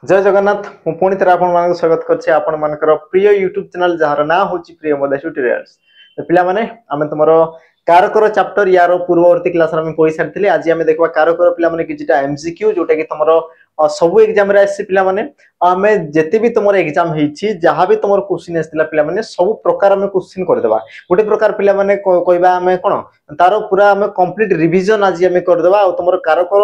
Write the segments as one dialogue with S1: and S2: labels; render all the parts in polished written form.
S1: जय जगन्नाथ मु पुणी थे आपण स्वागत करछि आपण मानकर प्रिय यूट्यूब चैनल जार ना होछि प्रिय मोदा ट्यूटोरियल्स। तो पिला माने आमे तुमरो कारकर चैप्टर यार पूर्ववर्ती क्लास रे पढि सारथिले। आज आमे देखबा कारकर पिला माने किछटा एमसीक्यू जोटा कि तुमरो सब एग्जाम रे आसी पिला माने आमे जति भी तुमरो एग्जाम हेछि जहां भी तुमरो क्वेश्चन आस्तिला पिला माने सब प्रकार आमे क्वेश्चन कर देबा। गोटे प्रकार पिला माने कहबा आमे कोन तारो पूरा आमे कंप्लीट रिवीजन आज आमे कर देबा। आ तुमरो कारकर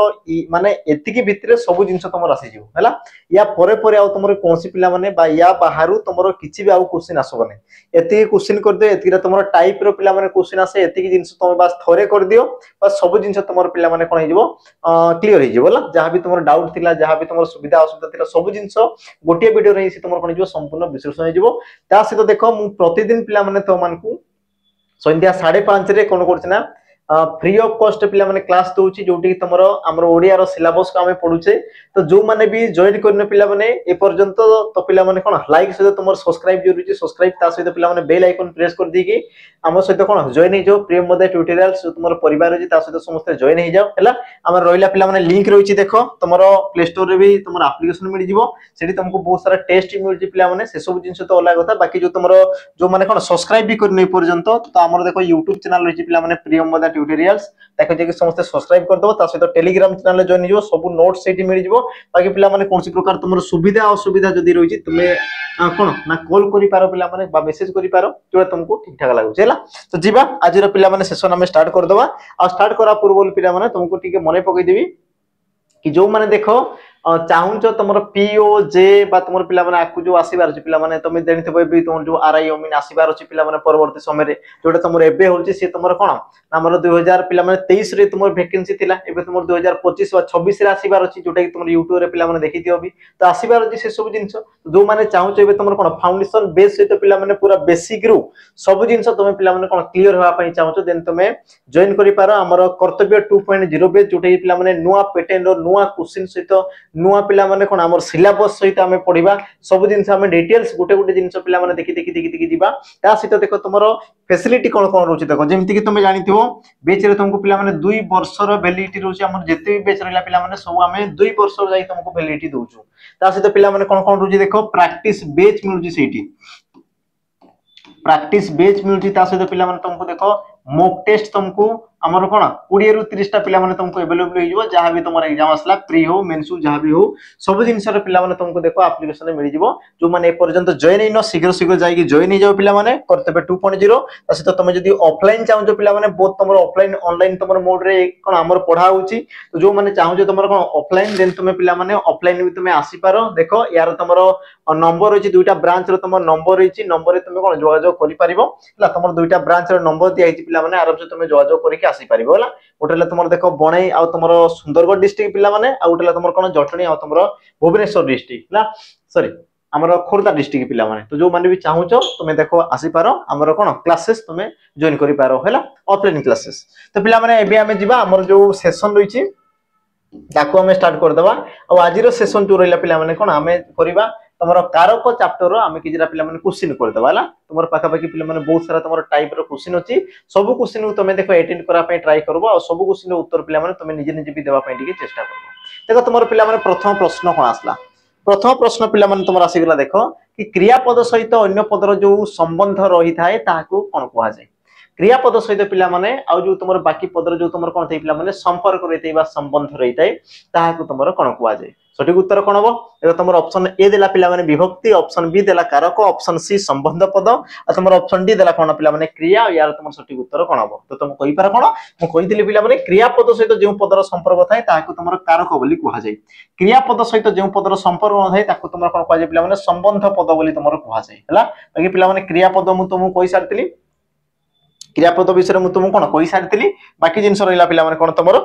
S1: माने एतिकी भितरे सब जिंस तुमरो आसी जिवो हला। या परे परे आ तुमरो कोनसी पिला माने बा या बाहरु तुमरो किछि भी आ क्वेश्चन आसबने एतिकी क्वेश्चन कर दे। एतिकी तुमरो टाइप रो पिला माने क्वेश्चन आसे एतिकी जिंस तुम बस थोरे कर दियो बस सब जिंस तुमरो पिला माने कोन हिजबो क्लियर हिजबो हला। जहां भी तुमरो डाउट थिला जहां भी तुमरो सुविधा असुविधा थिला सब जिंस गोटे वीडियो रे सी तुमरो कोन हिजबो संपूर्ण विश्लेषण हिजबो। ता सहित देखो मु प्रतिदिन पिला माने तो मानकू संध्या 5:30 रे कोन करछ ना फ्री ऑफ कॉस्ट पिला माने क्लास दोउची जोटी तुमरो हमरो ओडिया रो सिलेबस को हमें पढुचे। तो जो माने भी जॉइन करने पिला माने ए पर्यंत तो पिला माने कोन लाइक सहित तुमरो सब्सक्राइब जरूरी छै। सब्सक्राइब ता सहित पिला माने बेल आइकन प्रेस कर दी कि हमर सहित कोन जॉइन हे जो प्रिय मोदा ट्यूटोरियल्स तुमरो परिवार जे ता सहित समस्त जॉइन हे जाओ हला। हमर रोइला पिला माने लिंक रहिछि देखो तुमरो प्ले स्टोर रे भी तुमरो एप्लीकेशन मिल जिवो। सेठी तुमको बहुत सारा टेस्ट मिल जे पिला माने से सब जिंस तो अलग कथा। बाकी जो तुमरो जो माने कोन सब्सक्राइब भी करने पर्यंत तो हमर देखो YouTube चैनल रहिछि पिला माने प्रिय मोदा ट्यूटोरियल्स देखो जे कि समस्त सब्सक्राइब कर दो। ता सहित टेलीग्राम चैनल रे जॉइन जिवो सब नोट्स सेठी मिल जिवो। बाकी पिला माने कोनसी प्रकार तुमरो सुविधा असुविधा जदी रहिछि तुमे कोन ना कॉल करि पारो पिला माने बा मेसेज करि पारो जो तुमको ठीक ठाक लागु छला। तो जीवा आज रो पिला माने सेशन हमें स्टार्ट कर दवा। आ स्टार्ट करा पूर्व पिला माने तुमको ठीक मने पकई देबी कि जो माने देखो चाहूच तुम पीओ जे बा तुम पिला माने आकु जो आसीबार अछि पिला माने तुम जानिथबे भी तुम जो आरआई ओमिन आसीबार अछि पिला माने परवर्ती समय रे जोटा तुम एबे होछि से तुम कोन हमर 2000 पिला माने 23 रे तुम वैकेंसी थिला। एबे तुम 2025 वा 26 रे आसीबार अछि जोटा कि तुम YouTube रे पिला माने देखि दियो भी। तो आसीबार अछि से सब जिंस जो माने चाहूच एबे तुम कोन फाउंडेशन बेस से तो पिला माने पूरा बेसिक रु सब जिंस तुम पिला माने कोन क्लियर होआ पई चाहूच देन तुम जॉइन करि पारो हमर कर्तव्य 2.0 बेस जोटा कि पिला माने नुवा पैटर्न रो नुवा क्वेश्चन सहित नुआ पिला माने कोन हमर सिलेबस सहित हमें पढिबा सब जिंस हमें डिटेल्स गोटे गोटे जिंस पिला माने देखि दिबा। ता सहित देखो तुमरो फैसिलिटी कोन कोन रोची देखो जेमति कि तुम जानिथिबो बेच रे तुमको पिला माने 2 वर्ष रो वैलिडिटी रोची। हमर जते भी बेच रहला पिला माने सब हमें 2 वर्ष जाई तुमको वैलिडिटी दोछु। ता सहित पिला माने कोन कोन रोची देखो प्रैक्टिस बेच मिलुची सेठी प्रैक्टिस बेच मिलुची। ता सहित पिला माने तुमको देखो मॉक टेस्ट तुमको हमर कोन 20 रु 30 टा पिला माने तुमको अवेलेबल हो जिवो। जहां भी तुमर एग्जाम असला प्री हो मेंस हो जहां भी हो सब जिंस रे पिला माने तुमको देखो एप्लीकेशन रे मिल जिवो। जो माने ए पर्यंत जॉइन हेनो शीघ्र शीघ्र जाई कि जॉइन हे जाओ पिला माने कर्तव्य 2.0। तसे तो तुम जदी ऑफलाइन चाहू जो पिला माने बहुत तुमर ऑफलाइन ऑनलाइन तुमर मोड रे कोन हमर पढा होउची। तो जो माने चाहू जो तुमर कोन ऑफलाइन देन तुम पिला माने ऑफलाइन भी तुम आसी पारो। देखो यार तुमर नंबर होची दुईटा ब्रांच रो तुमर नंबर होची नंबर रे तुम कोन जोगाजोग करि परिबो हला। तुमर दुईटा ब्रांच रो नंबर दिया हिची पिला माने आराम से तुम जोगाजोग करि के आसी परिबो हला। उठले तुमर देखो बणई आ तुमर सुंदरगढ़ डिस्ट्रिक्ट पिला माने आ उठले तुमर कोन जटणी आ तुमर भुवनेश्वर डिस्ट्रिक्ट हला सॉरी हमर खोरदा डिस्ट्रिक्ट पिला माने। तो जो माने भी चाहूचो तुमे देखो आसी पारो हमर कोन क्लासेस तुमे जॉइन करि पारो हला ऑफलाइन क्लासेस। तो पिला माने एबे हमें जिबा हमर जो सेशन रहिची ताको हमें स्टार्ट कर देबा। आ आज रो सेशन जो रहला पिला माने कोन हमें करिबा तुमरो कारक चैप्टर रो हमें किजरा पिला माने क्वेश्चन कर देबा हला। तुमर पाखा पाखी पिला माने बहुत सारा तुमर टाइप रो क्वेश्चन अछि सब क्वेश्चन को तुमे देखो अटेंड करा पे ट्राई करबो। आ सब क्वेश्चन रो उत्तर पिला माने तुमे निजे निजे भी देबा पे टिके चेष्टा करबो। देखो तुमर पिला माने प्रथम प्रश्न कोन आसला। प्रथम प्रश्न पिला माने तुमर आसी गेला देखो कि क्रियापद सहित अन्य पदर जो संबंध रही थाए ताको कोन कहवा जाय। क्रियापद सहित पिला माने आ जो तुमर बाकी पदर जो तुमर कोन थई पिला माने संपर्क रहितै बा संबंध रहितै ताको तुमर कोन कहवा जाय। सठिक उत्तर कोन हबो एतो तुमर ऑप्शन ए देला पिला माने विभक्ति ऑप्शन बी देला कारक ऑप्शन सी संबंध पद आ तुमर ऑप्शन डी देला कोन पिला माने क्रिया। यार तुमर सठिक उत्तर कोन हबो तो तुम कहि पार कोन मु कहितली पिला माने क्रियापद सहित जो पदर संपर्क थाए ताको तुमर कारक बोली कहवा जाय। क्रियापद सहित जो पदर संपर्क न थाए ताको तुमर कोन कहवा जाय पिला माने संबंध पद बोली तुमर कहवा जाय हला। बाकी पिला माने क्रियापद मु तुमु कहि सारतली क्रियापद विषय मु तुमु कोन कहि सारतली। बाकी जिंस रहिला पिला माने कोन तुमर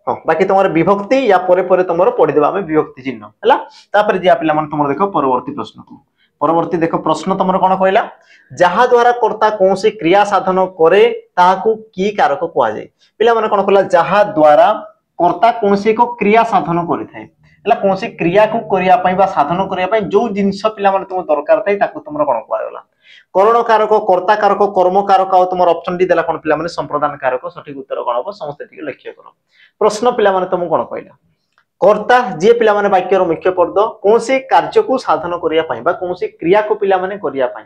S1: हां बाकी तुमर विभक्ति या परे परे तुमर पढि देबा हमें विभक्ति चिन्ह हला। तापर जे पिला माने तुमर देखो परवर्ती प्रश्न को परवर्ती देखो प्रश्न तुमर कोन कहला जहा द्वारा कर्ता कोनसी क्रिया साधन करे ताकू की कारक कहवा जाय। पिला माने कोन कहला जहा द्वारा कर्ता कोनसी को क्रिया साधन करि थाए हला कोनसी क्रिया को करिया पई बा साधन करिया पई जो जिंस पिला माने तुम दरकार थाए ताकू तुमर कोन कहवा गला। करण कारक कर्ता कारक कर्म कारक आ तुमर ऑप्शन डी देला कोन पिला माने संप्रदान कारक। सठिक उत्तर कोन हबो समस्त टिके लक्ष्य करो। प्रश्न पिला माने तुम कोन कहला कर्ता जी पिला माने वाक्यर मुख्य पद कौन सी कार्य को साधन करिया पई बा कौन सी क्रिया को पिला माने करिया पई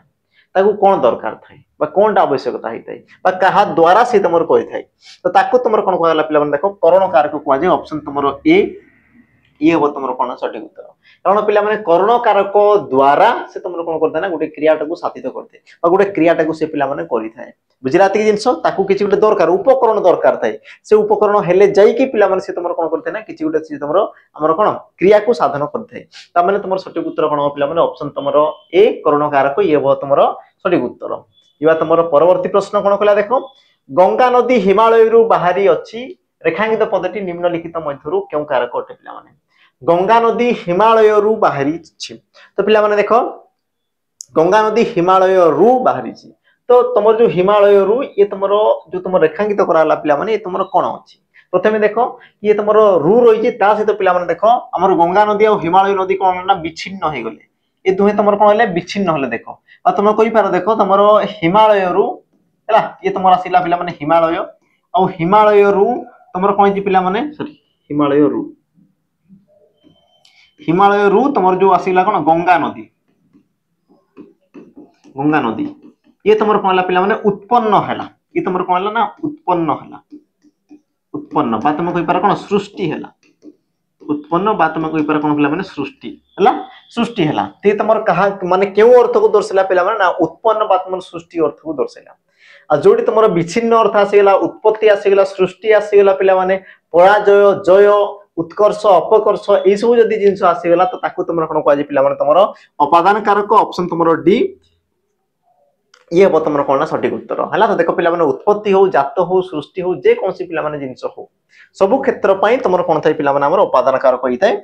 S1: ताकू कोन दरकार थाए बा कोनटा आवश्यकता हिताई बा कहा द्वारा से तमर कोइ थाए तो ताकू तमर कोन कहला पिला माने देखो करण कारक को जे ऑप्शन तमरो ए ये हो तमरो कोन सठिक उत्तर कारण पिला माने करण कारक द्वारा से तमरो कोन करता ना गुटे क्रियाटा को साधित करते बा गुटे क्रियाटा को से पिला माने करि थाए बुझिला ती जिंस ताकू किछि गुटे दरकार उपकरण दरकार थाए से उपकरण हेले जाई कि पिला माने से तमरो कोन करते ना किछि गुटे से तमरो हमर कोन क्रिया को साधन करते ता माने तमरो सठिक उत्तर कोन हो पिला माने ऑप्शन तमरो ए करण कारक ये हो तमरो सठिक उत्तर इबा तमरो परवर्ती प्रश्न कोन कला देखो गंगा नदी हिमालय रु बाहरी अछि रेखांकित पदटी निम्नलिखित मध्यरु क्यों कारक अटे पिला माने गंगा नदी हिमालय रु बाहरी अछि तो पिला माने देखो गंगा नदी हिमालय रु बाहरी अछि तो तमर जो हिमालय रु ये तमरो जो तमर रेखांकित कराला पिला माने ये तमरो कोन अछि प्रथमे देखो ये तमरो रु रहि छि ता सहित पिला माने देखो हमर गंगा नदी और हिमालय नदी कोन ना विच्छिन्न हो गले ये दुहे तमर कोन हले विच्छिन्न होले देखो आ तुम कहि पारो देखो तमरो हिमालय रु हला ये तमर आसिला पिला माने हिमालय और हिमालय रु तमर कोन छि पिला माने सॉरी हिमालय रु तमर जो आसिला कोन गंगा नदी ये तमर कोन हला पिला माने उत्पन्न हला ये तमर कोन हला ना उत्पन्न बा तुम कहि पारो कोन सृष्टि हला उत्पन्न बा तुम कहि पारो कोन पिला माने सृष्टि हला ते तमर कहा माने केउ अर्थ को दर्शला पिला माने ना उत्पन्न बा तुम सृष्टि अर्थ को दर्शला आ जोडी तमर विच्छिन्न अर्थ आसीगला उत्पत्ति आसीगला सृष्टि आसीगला पिला माने पराजय जय उत्कर्ष अपकर्ष ए सब जदी जिंस आसीगला तो ताकू तमर कोन कहजे पिला माने तमर उपादान कारक ऑप्शन तमर डी ये हो तमर कोन सठिक उत्तर हला तो देखो पिला माने उत्पत्ति हो जात हो सृष्टि हो जे कोनसी पिला माने जिंस हो सब क्षेत्र पई तमर कोन थाई पिला माने हमर उपादान कारक होइताय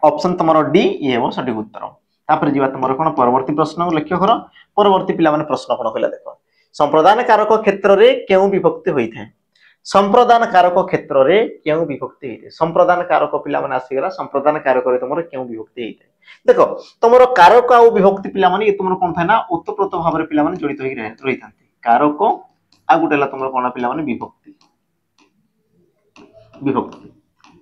S1: ऑप्शन तमरो डी ये हो सठिक उत्तर तापर जीवा तमरो कोन परवर्ती प्रश्न को लक्ष्य करो परवर्ती पिला माने प्रश्न कोन कहला देखो संप्रदान कारक क्षेत्र रे केउ विभक्ति होइथाय संप्रदान कारक क्षेत्र रे केउ विभक्ति होइथाय संप्रदान कारक पिला माने आसीगला संप्रदान कारक रे तमरो केउ विभक्ति होइथाय देखो तमरो कारक आ विभक्ति पिला माने ये तमरो कोन थाय ना ओतप्रोत भाव रे पिला माने जड़ित होई रहिथांती कारक आ गुटेला तमरो कोन पिला माने विभक्ति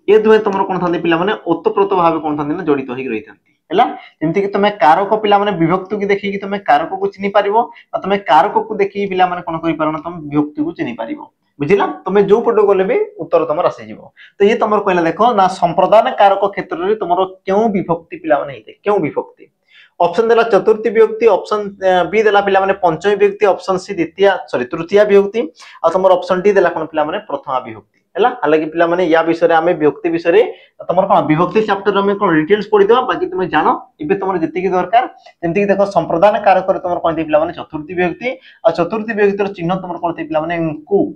S1: ये दुहे तमरो कोन थांती पिला माने ओतप्रोत भाव कोन थांती ना जड़ित होई रहिथांती हला जेमति कि तमे कारक पिला माने विभक्ति को देखि कि तमे कारक को चिनि पारिबो आ तमे कारक को देखि पिला माने कोन करि पारन तमे विभक्ति को चिनि पारिबो बुझिला तमे जो पटो गले भी उत्तर तमर आसी जिवो तो ये तमर कहला देखो ना संप्रदान कारक क्षेत्र रे तमरो क्यों विभक्ति पिला माने हेते क्यों विभक्ति ऑप्शन देला चतुर्थी विभक्ति ऑप्शन बी देला पिला माने पंचमी विभक्ति ऑप्शन सी तृतीया विभक्ति आ तमर ऑप्शन डी देला कोन पिला माने प्रथमा विभक्ति हला हालांकि पिला माने या विषय रे हमें विभक्ति विषय रे तमर कोन विभक्ति चैप्टर में कोन डिटेल्स पढि देबा बाकी तुम जानो इबे तमर जति की दरकार जेमति कि देखो संप्रदान कारक रे तमर कोन पिला माने चतुर्थी विभक्ति आ चतुर्थी विभक्ति रो चिन्ह तमर कोन पिला माने कु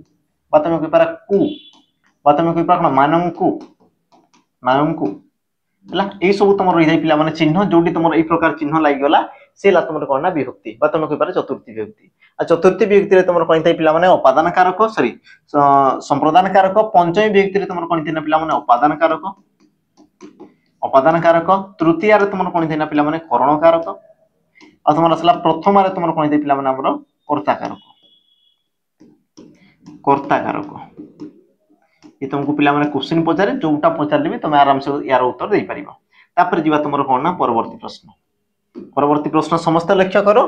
S1: बातमे कोइ पारा कु बातमे कोइ पारा मानंकु हला ए सब तमर रहि जाय पिला माने चिन्ह जोडी तमर ए प्रकार चिन्ह लागि गला से ला तमर कोन ना विभक्ति बातमे कोइ पारा चतुर्थी विभक्ति आ चतुर्थी विभक्ति रे तमर कोन थाय पिला माने उपादान कारक सॉरी संप्रदान कारक पंचमी विभक्ति रे तमर कोन थाय पिला माने उपादान कारक तृतीया रे तमर कोन थाय ना पिला माने करण कारक आ तमर असला प्रथमा रे तमर कोन थाय पिला माने हमरो कर्ता कारक ये तुमको पिला माने क्वेश्चन पचारे जोटा पचारले भी तुम आराम से यार उत्तर दे परिबो तापर जीवा तुमरो कोन ना परवर्ती प्रश्न समस्त लक्ष्य करो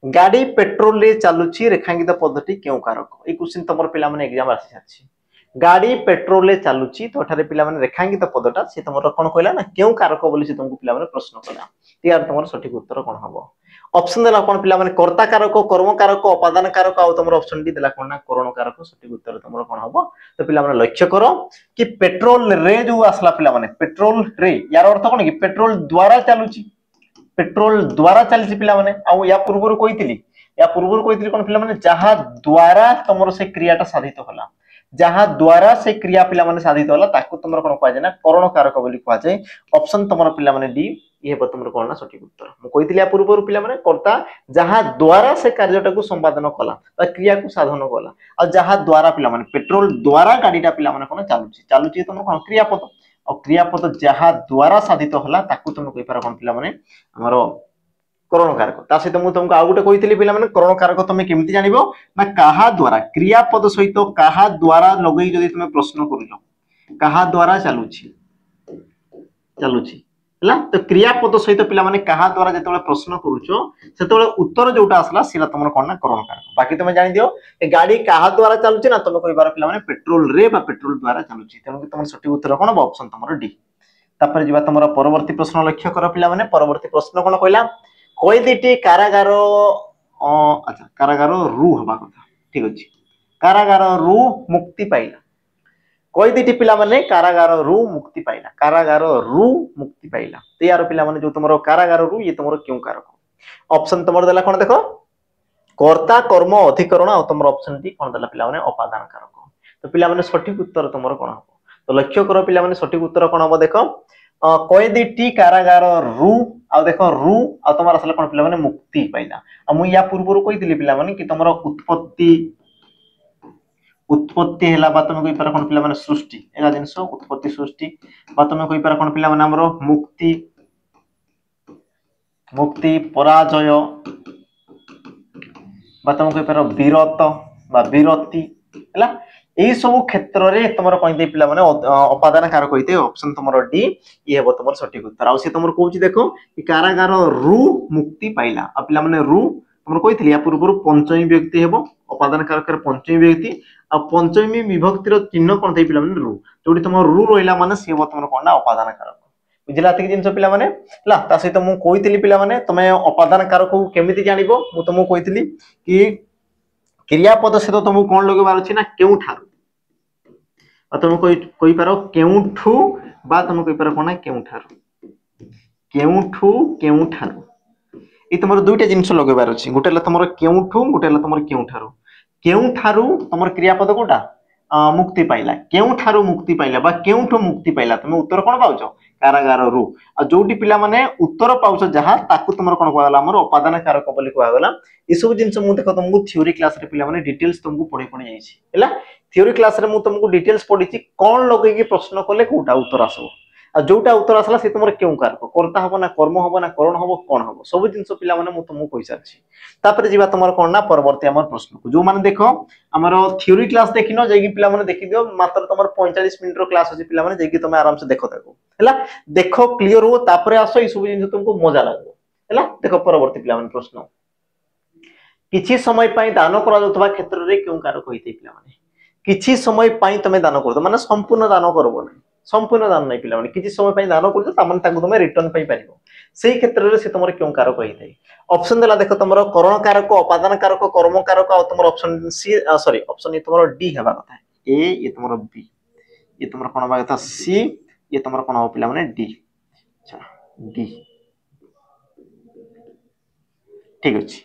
S1: गाड़ी पेट्रोल रे चालुची रेखांकित पद्धति क्यों कारक ए क्वेश्चन तुमरो पिला माने एग्जाम आसी जाछि गाड़ी पेट्रोल रे चालुची तो ठारे पिला माने रेखांकित पदटा से तुमरो कोन कहला ना क्यों कारक बोली से तुमको पिला माने प्रश्न कला यार तुमरो सठिक उत्तर कोन हबो ऑप्शन देला कोन पिला माने कर्ता कारक कर्म कारक उपादान कारक आ तुमरो ऑप्शन डी देला कोन ना करण कारक सठिक उत्तर तुमरो कोन हबो तो पिला माने लक्ष्य करो कि पेट्रोल रे जो आसला पिला माने पेट्रोल रे यार अर्थ कोन कि पेट्रोल द्वारा चलछि पिला माने आ या पूर्वरु कहितली कोन पिला माने जहा द्वारा तुमरो से क्रियाटा साधित होला जहा द्वारा से क्रिया पिला माने साधित होला ताकू तुमरो कोन कहै ना करण कारक बोली कहै छै ऑप्शन तुमरो पिला माने डी ये तुमरो कोन ना सठिक उत्तर मु कहितली या पूर्वरु पिला माने कर्ता जहा द्वारा से कार्यटा को संपादन कला बा क्रिया को साधन कला आ जहा द्वारा पिला माने पेट्रोल द्वारा गाडीटा पिला माने कोन चालुची तुमरो कोन क्रियापद और क्रियापद जहा द्वारा साधित होला ताकू तुम कहि पार कोन पिला माने हमरो करण कारक ता सहित मु तुमको आ गुटे कहितली पिला माने करण कारक तुम केमिति जानिबो ना काहा द्वारा क्रियापद सहित काहा द्वारा लगई जदी तुम प्रश्न करूजो काहा द्वारा चालुची चलुची ହେଲା तो क्रियापद सहित पिला माने कहा द्वारा जेतेबेले प्रश्न करूछो सेतेबेले उत्तर जोटा आसला सिला तमर कोन ना करण कारक बाकी तुम जानि दियो ए गाड़ी कहा द्वारा चलुची ना तुम कहि बार पिला माने पेट्रोल रे बा पेट्रोल द्वारा चलुची तेनु कि तमर सठिक उत्तर कोन बा ऑप्शन तमर डी तापर जिबा तमर परवर्ती प्रश्न लक्ष्य कर पिला माने परवर्ती प्रश्न कोन कहला कोई दिटी कारागार अच्छा कारागार रु हबा कथा ठीक अछि कारागार रु मुक्ति पाइला कोई दिटी पिला माने कारागार रु मुक्ति पाइला कारागार रु मुक्ति पाइला ते यार पिला माने जो तुमरो कारागार रु ये तुमरो क्यों कारक ऑप्शन तुमरो देला कोन देखो कर्ता कर्म अधिकरण और तुमरो ऑप्शन टी कोन देला पिला माने अपादान कारक तो पिला माने सठिक उत्तर तुमरो कोन हो तो लक्ष्य करो पिला माने सठिक उत्तर कोन हो देखो कोई दिटी कारागार रु आ देखो रु आ तुमरो असला कोन पिला माने मुक्ति पाइला आ मु या पूर्वरु कहितली पिला माने कि तुमरो उत्पत्ति हैला बा तुम कोइ पर कोन पिला माने सृष्टि एला जिंस उत्पत्ति सृष्टि बा तुम कोइ पर कोन पिला माने हमरो मुक्ति मुक्ति पराजय बा तुम कोइ पर विरत बा विरति हैला एई सब क्षेत्र रे तुमरो कोइ दे पिला माने अपादान कारक होइते ऑप्शन तुमरो डी ये हेबो तुमरो सठिक उत्तर आ से तुमरो कहूची देखो कि कारागार रु मुक्ति पाइला आ पिला माने रु तुमरो कहितली या पूर्व पंचमी व्यक्ति हेबो अपादान कारक पंचमी व्यक्ति आ पंचमी विभक्तिर चिन्ह कोन दे पिला माने रु जोडी तुम रु रोइला माने से हेबो तुमरो कोन ना अपादान कारक बुझिला तक जिंस पिला माने ला ता सहित मु कहितली पिला माने तमे अपादान कारक को केमिति जानिबो मु तुमको कहितली कि क्रियापद से तो तुमको कोन लगेबार अछि ना केउ ठारू आ तुम कोइ पारो केउठू बा तुम कोइ पारो कोन ना केउ ठारू केउ ठारू ई तुमरो दुईटा जिंस लगेबार अछि गोटेला तुमरो केउठू गोटेला तुमरो केउ ठारू तुमर क्रियापद कोटा मुक्ति पाइला केउ ठारू मुक्ति पाइला बा केउठू मुक्ति पाइला तुम उत्तर कोन पाउछो कारागार रु आ जोटी पिला माने उत्तर पाउछो जहा ताकू तुमर कोन कहला हमर अपादान कारक बोली कहवा गला ई सब जिंस मु देखो तुमको थ्योरी क्लास रे पिला माने डिटेल्स तुमको पढी जाईछि हैला थ्योरी क्लास रे मु तुमको डिटेल्स पढीछि कोन लगै कि प्रश्न कोले कोटा उत्तर आसो आ जोटा उत्तर आसला से तुमर केउ कारक कर्ता हबो ना कर्म हबो ना करण हबो कोन हबो सब जिंस पिला माने मु तुमको कहिसा छी तापर जीवा तुमर कोन ना परवर्ती हमर प्रश्न को जो माने देखो हमर थ्योरी क्लास देखिनो जेकी पिला माने देखि दियो मात्र तुमर 45 मिनिट रो क्लास अछि पिला माने जेकी तुम आराम से देखो ताको हैला देखो क्लियर हो तापर आसो ई सब जिंस तुमको मजा लागो हैला देखो परवर्ती पिला माने प्रश्न किछि समय पई दान करा जतबा क्षेत्र रे केउ कारक होइते पिला माने किछि समय पई तमे दान करदो माने संपूर्ण दान करबो नै संपूर्ण दान नै पिला माने किछि समय पई दान करदो ता माने ताकू तमे रिटर्न पई पारिबो सेही क्षेत्र रे से तमर केउ कारक होइते ऑप्शन देला देखो तमर करण कारक अपादान कारक कर्म कारक आ तमर option C sorry option A तमर डी हेबा कथा ए ये तमर बी ये तमर कोन बा कथा सी ये तमर कोन हो पिला माने डी अच्छा डी ठीक अछि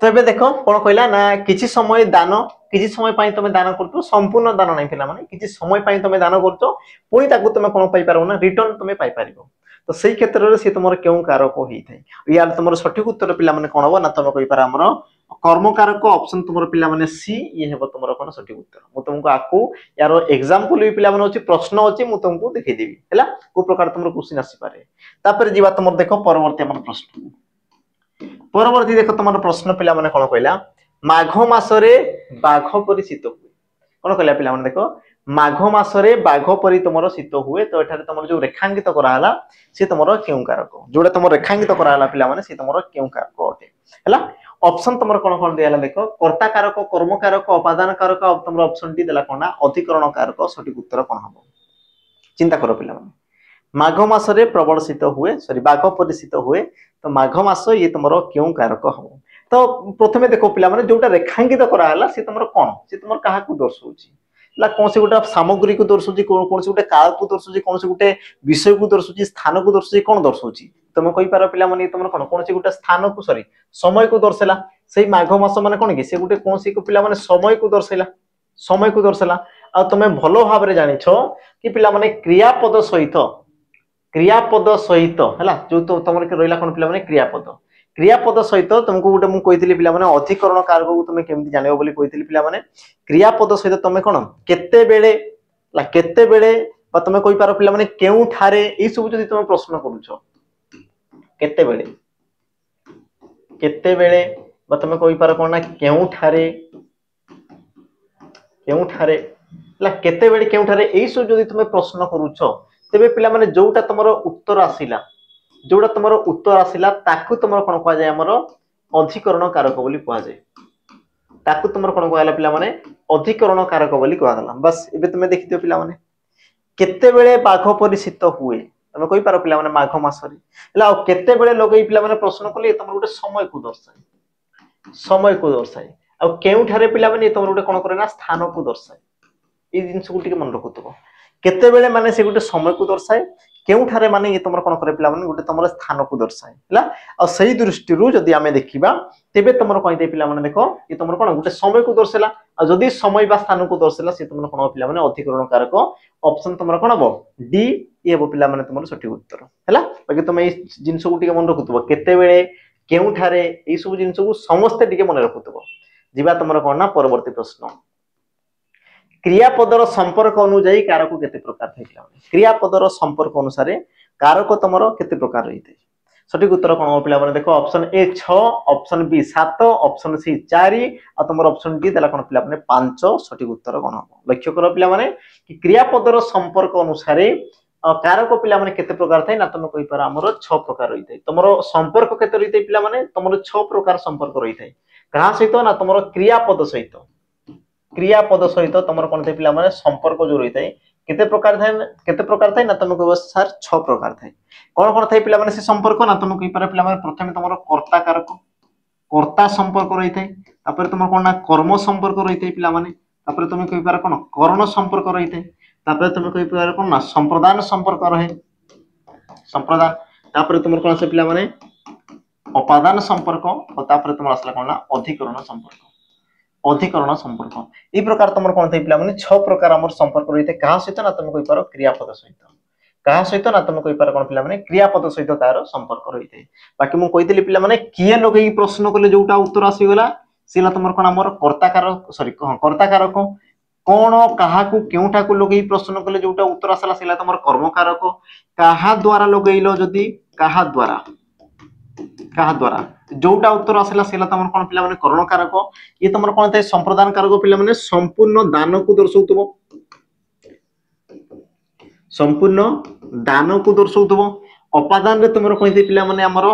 S1: तो एबे देखो कोन कहला ना किछि समय पई तमे दान करतो संपूर्ण दान नै पिला माने किछि समय पई तमे दान करतो पुनी ताकू तमे कोन पाई पारो ना रिटर्न तमे पाई पारिबो तो सेही क्षेत्र रे से तमर केउ कारक होई थाई यार तमर सठिक उत्तर पिला माने कोन हो ना तमे कहि पारा हमरो कर्म कारक ऑप्शन तमर पिला माने सी ये हेबो तमर कोन सठिक उत्तर मु तुमको आकू यारो एग्जांपल भी पिला माने अछि प्रश्न अछि मु तुमको देखि देबी हैला को प्रकार तमर क्वेश्चन आसी पारे तापर जीवा तमर देखो परवर्ती हमर प्रश्न परवर्ती देखो तुम प्रश्न पिला माने कोन कहला माघ मासरे बाघ परि शीत हुए कोन कहला पिला माने देखो माघ मासरे बाघ परि तुमरो शीत हुए तो एठारे तुमरो जो रेखांकित कराला से तुमरो केउ कारक जोडा तुमरो रेखांकित कराला पिला माने से तुमरो केउ कारक होते हैला ऑप्शन तुमरो कोन दियाला देखो कर्ता कारक कर्म कारक अपादान कारक अब तुमरो ऑप्शन टी देला कोना अधिकरण कारक सठिक उत्तर कोन हबो चिंता करो पिला माने माघ मासरे प्रबल शीत हुए सॉरी बाघ परि शीत हुए तो माघ मास ये तुमरो केउ कारक हबो तो प्रथमे देखो पिला माने जोटा रेखांकित कराला से तुमरो कोन से तुमर काहा को दर्शाउची ला कोन से गोटा सामग्री को दर्शाउची कोन से गोटे काल को दर्शाउची कोन से गोटे विषय को दर्शाउची स्थान को दर्शाउची कोन दर्शाउची तुम कहि पारो पिला माने तुमर कोन से गोटे स्थान को सॉरी समय को दर्शाला सेही माघ मास माने कोन कि से गोटे कोन से को पिला माने समय को दर्शाला आ तुमे भलो भाव रे जानि छो कि पिला माने क्रियापद सहित हैला जो तो तमर के रोइला कोन पिला माने क्रियापद सहित तुमको गोटे मु कहितली पिला माने अधिकरण कारक को तुमे केमति जानिबो बोली कहितली पिला माने क्रियापद सहित तुमे कोन केते बेले बा तुमे कहि पारो पिला माने केउ ठारे ई सब जदी तुमे प्रश्न करूछो केते बेले बा तुमे कहि पारो कोन ना केउ ठारे ला केते बेले केउ ठारे ई सब जदी तुमे प्रश्न करूछो तेबे पिला माने जोटा तुमर उत्तर आसिला ताकू तुमर कोन कह जाय हमर अधिकरण कारक बोली कह जाय ताकू तुमर कोन कहला पिला माने अधिकरण कारक बोली कह गला बस एबे तुमे देखिथियो पिला माने केते बेले बाघ परि शीत हुए तुमे कहि पारो पिला माने माघ मासरी हला आ केते बेले लगई पिला माने प्रश्न कले तुमर गुटे समय को दर्शाए आ केउ ठारे पिला माने तुमर गुटे कोन करे ना स्थान को दर्शाए ए जिंस को टिके मन रखुतबो केते बेले माने से गुटे समय को दर्शाए केउ ठारे माने ये तुमर कोन करे पिला माने गुटे तुमर स्थान को दर्शाए हला आ सही दृष्टि रु जदी आमे देखिबा तेबे तुमर कहि दे पिला माने देखो ये तुमर कोन गुटे समय को दर्शाला आ जदी समय बा स्थान को दर्शाला से तुमर कोन पिला माने अधिकरण कारक ऑप्शन तुमर कोन हबो डी ये हबो पिला माने तुमर सठी उत्तर हला बाकी तुम ए जिंस को टिके मन रखुतबो केते बेले केउ ठारे ए सब जिंस को समस्त टिके मन रखुतबो जिबा तुमर कोन ना परवर्ती प्रश्न क्रियापदर संपर्क अनुसार कारक केते प्रकार थाई क्रियापदर संपर्क अनुसार कारक तुमर केते प्रकार रहिते सठिक उत्तर कोन पिला माने देखो option A 6 option B 7 option C 4 आ तुमर ऑप्शन डी देला कोन पिला माने 5 सठिक उत्तर कोन हो लक्ष्य करो पिला माने कि क्रियापदर संपर्क अनुसार कारक पिला माने केते प्रकार थाई ना तुम कहि पार हमर 6 प्रकार रहिते तुमर संपर्क केते रहिते पिला माने तुमर 6 प्रकार संपर्क रहिते कहा सहित ना तुमर क्रियापद सहित तुमर कोन थे पिला माने संपर्क जो रहिते केते प्रकार थाई ना तुम कहबो सर 6 प्रकार थाई कोन थाई पिला माने से संपर्क ना तुम कहि पारे पिला माने प्रथमे तुमर कर्ता संपर्क रहिते तापर तुमर कोन ना कर्म संपर्क रहिते पिला माने तापर तुम कहि पारे कोन करण संपर्क रहिते तापर तुम कहि पारे कोन ना संप्रदान संपर्क रहे संप्रदान तापर तुमर कोन से पिला माने अपादान संपर्क और तापर तुमर असला कोन ना अधिकरण संपर्क ई प्रकार तुमर कोन थे पिला माने 6 प्रकार हमर संपर्क रहिते कहा सहित ना तुम कहि पारो क्रियापद सहित ना तुम कहि पारो कोन पिला माने क्रियापद सहित तार संपर्क रहिते बाकी मु कहितली पिला माने किए लगई प्रश्न कले जोटा उत्तर आसी गला सिला तुमर कोन हमर कर्ता कारक कोन काहा को केउटा को लगई प्रश्न कले जोटा उत्तर आसला सिला तुमर कर्म कारक काहा द्वारा लगईलो जदी काहा द्वारा जोटा उत्तर आसला सेला तमर कोन पिला माने करण कारक ये तमर कोन थाय संप्रदान कारक पिला माने संपूर्ण दान को दर्शाउतबो संपूर्ण दान को दर्शाउतबो अपादान रे तमर कोन थाय पिला माने हमर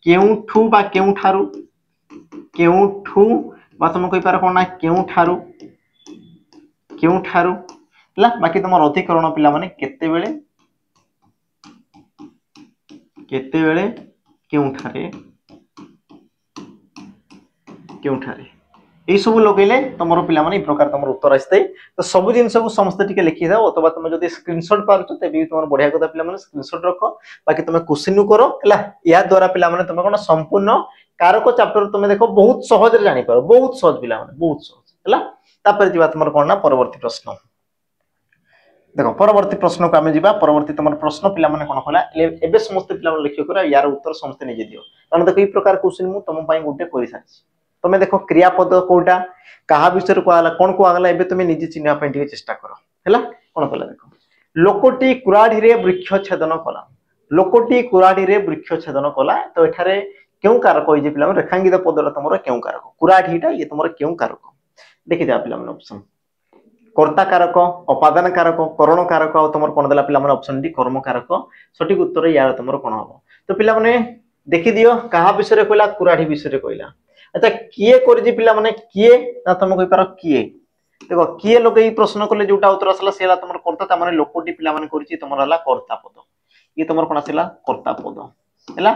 S1: केउठु बा केउठारु बा तम कहि पार कोन ना केउठारु ला बाकी तमर अधिकरण पिला माने केते बेले केउठारे ए सब लगेले तुमर पिला माने प्रकार तुमर उत्तर आस्ते तो सब जिंस को समस्त टिके लिखि दाओ अथवा तुम जदी स्क्रीनशॉट पारछो ते भी तुमर बढ़िया कथा पिला माने स्क्रीनशॉट रखो बाकी तुम क्वेश्चन करो हला या द्वारा पिला माने तुम कोन संपूर्ण कारक चैप्टर तुम देखो बहुत सहज रे जानि पारो बहुत सहज पिला माने बहुत सहज हला तापर जिबा तुमर कोन ना परवर्ती प्रश्न देखो परवर्ती प्रश्न को आमे जिबा परवर्ती तुमर प्रश्न पिला माने कोन होला एबे समस्त पिला माने लिखियो करा यार उत्तर समस्त निजे दियो कारण देखो ई प्रकार क्वेश्चन मु तुम पई गुटे करि साछि तुम देखो क्रियापद कोटा कहा विषय को आला कोन को आगला एबे तुम निजे चिन्हा पई टिके चेष्टा करो हैला कोन कला देखो लोकटी कुराढी रे वृक्ष छेदन कला तो एठारे केउ कारक होई जे पिला माने रेखांकित पदरा तुमर केउ कारक कुराढीटा ये तुमर केउ कारक देखि जा पिला माने ऑप्शन कर्ता कारक अपादान कारक करण कारक आ तुमर कोन देला पिला माने ऑप्शन डी कर्म कारक सठिक उत्तर यार तुमर कोन हबो तो पिला माने देखि दियो कहा विषय रे कहला कुराढी विषय रे कहला अच्छा किए करजी पिला माने किए ना तुम कहि पारो किए देखो किए लगई प्रश्न कले जोटा उत्तर आसला सेला तुमर कर्ता त माने लोकटी पिला माने करछि तुमर हला कर्ता पद ये तुमर कोन आसला कर्ता पद हैला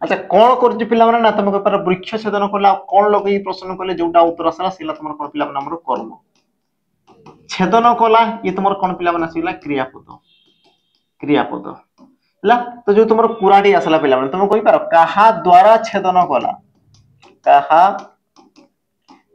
S1: अच्छा कोन करछि पिला माने ना तुम कहि पारो वृक्ष छेदन कला कोन लगई प्रश्न कले जोटा उत्तर आसला सेला तुमर कोन पिला माने हमर कर्म छेदन कला ये तुमर कोन पिला माने आसला क्रियापद हैला तो जो तुमर कुराडी आसला पिला माने तुम कहि पारो काहा द्वारा छेदन कला काहा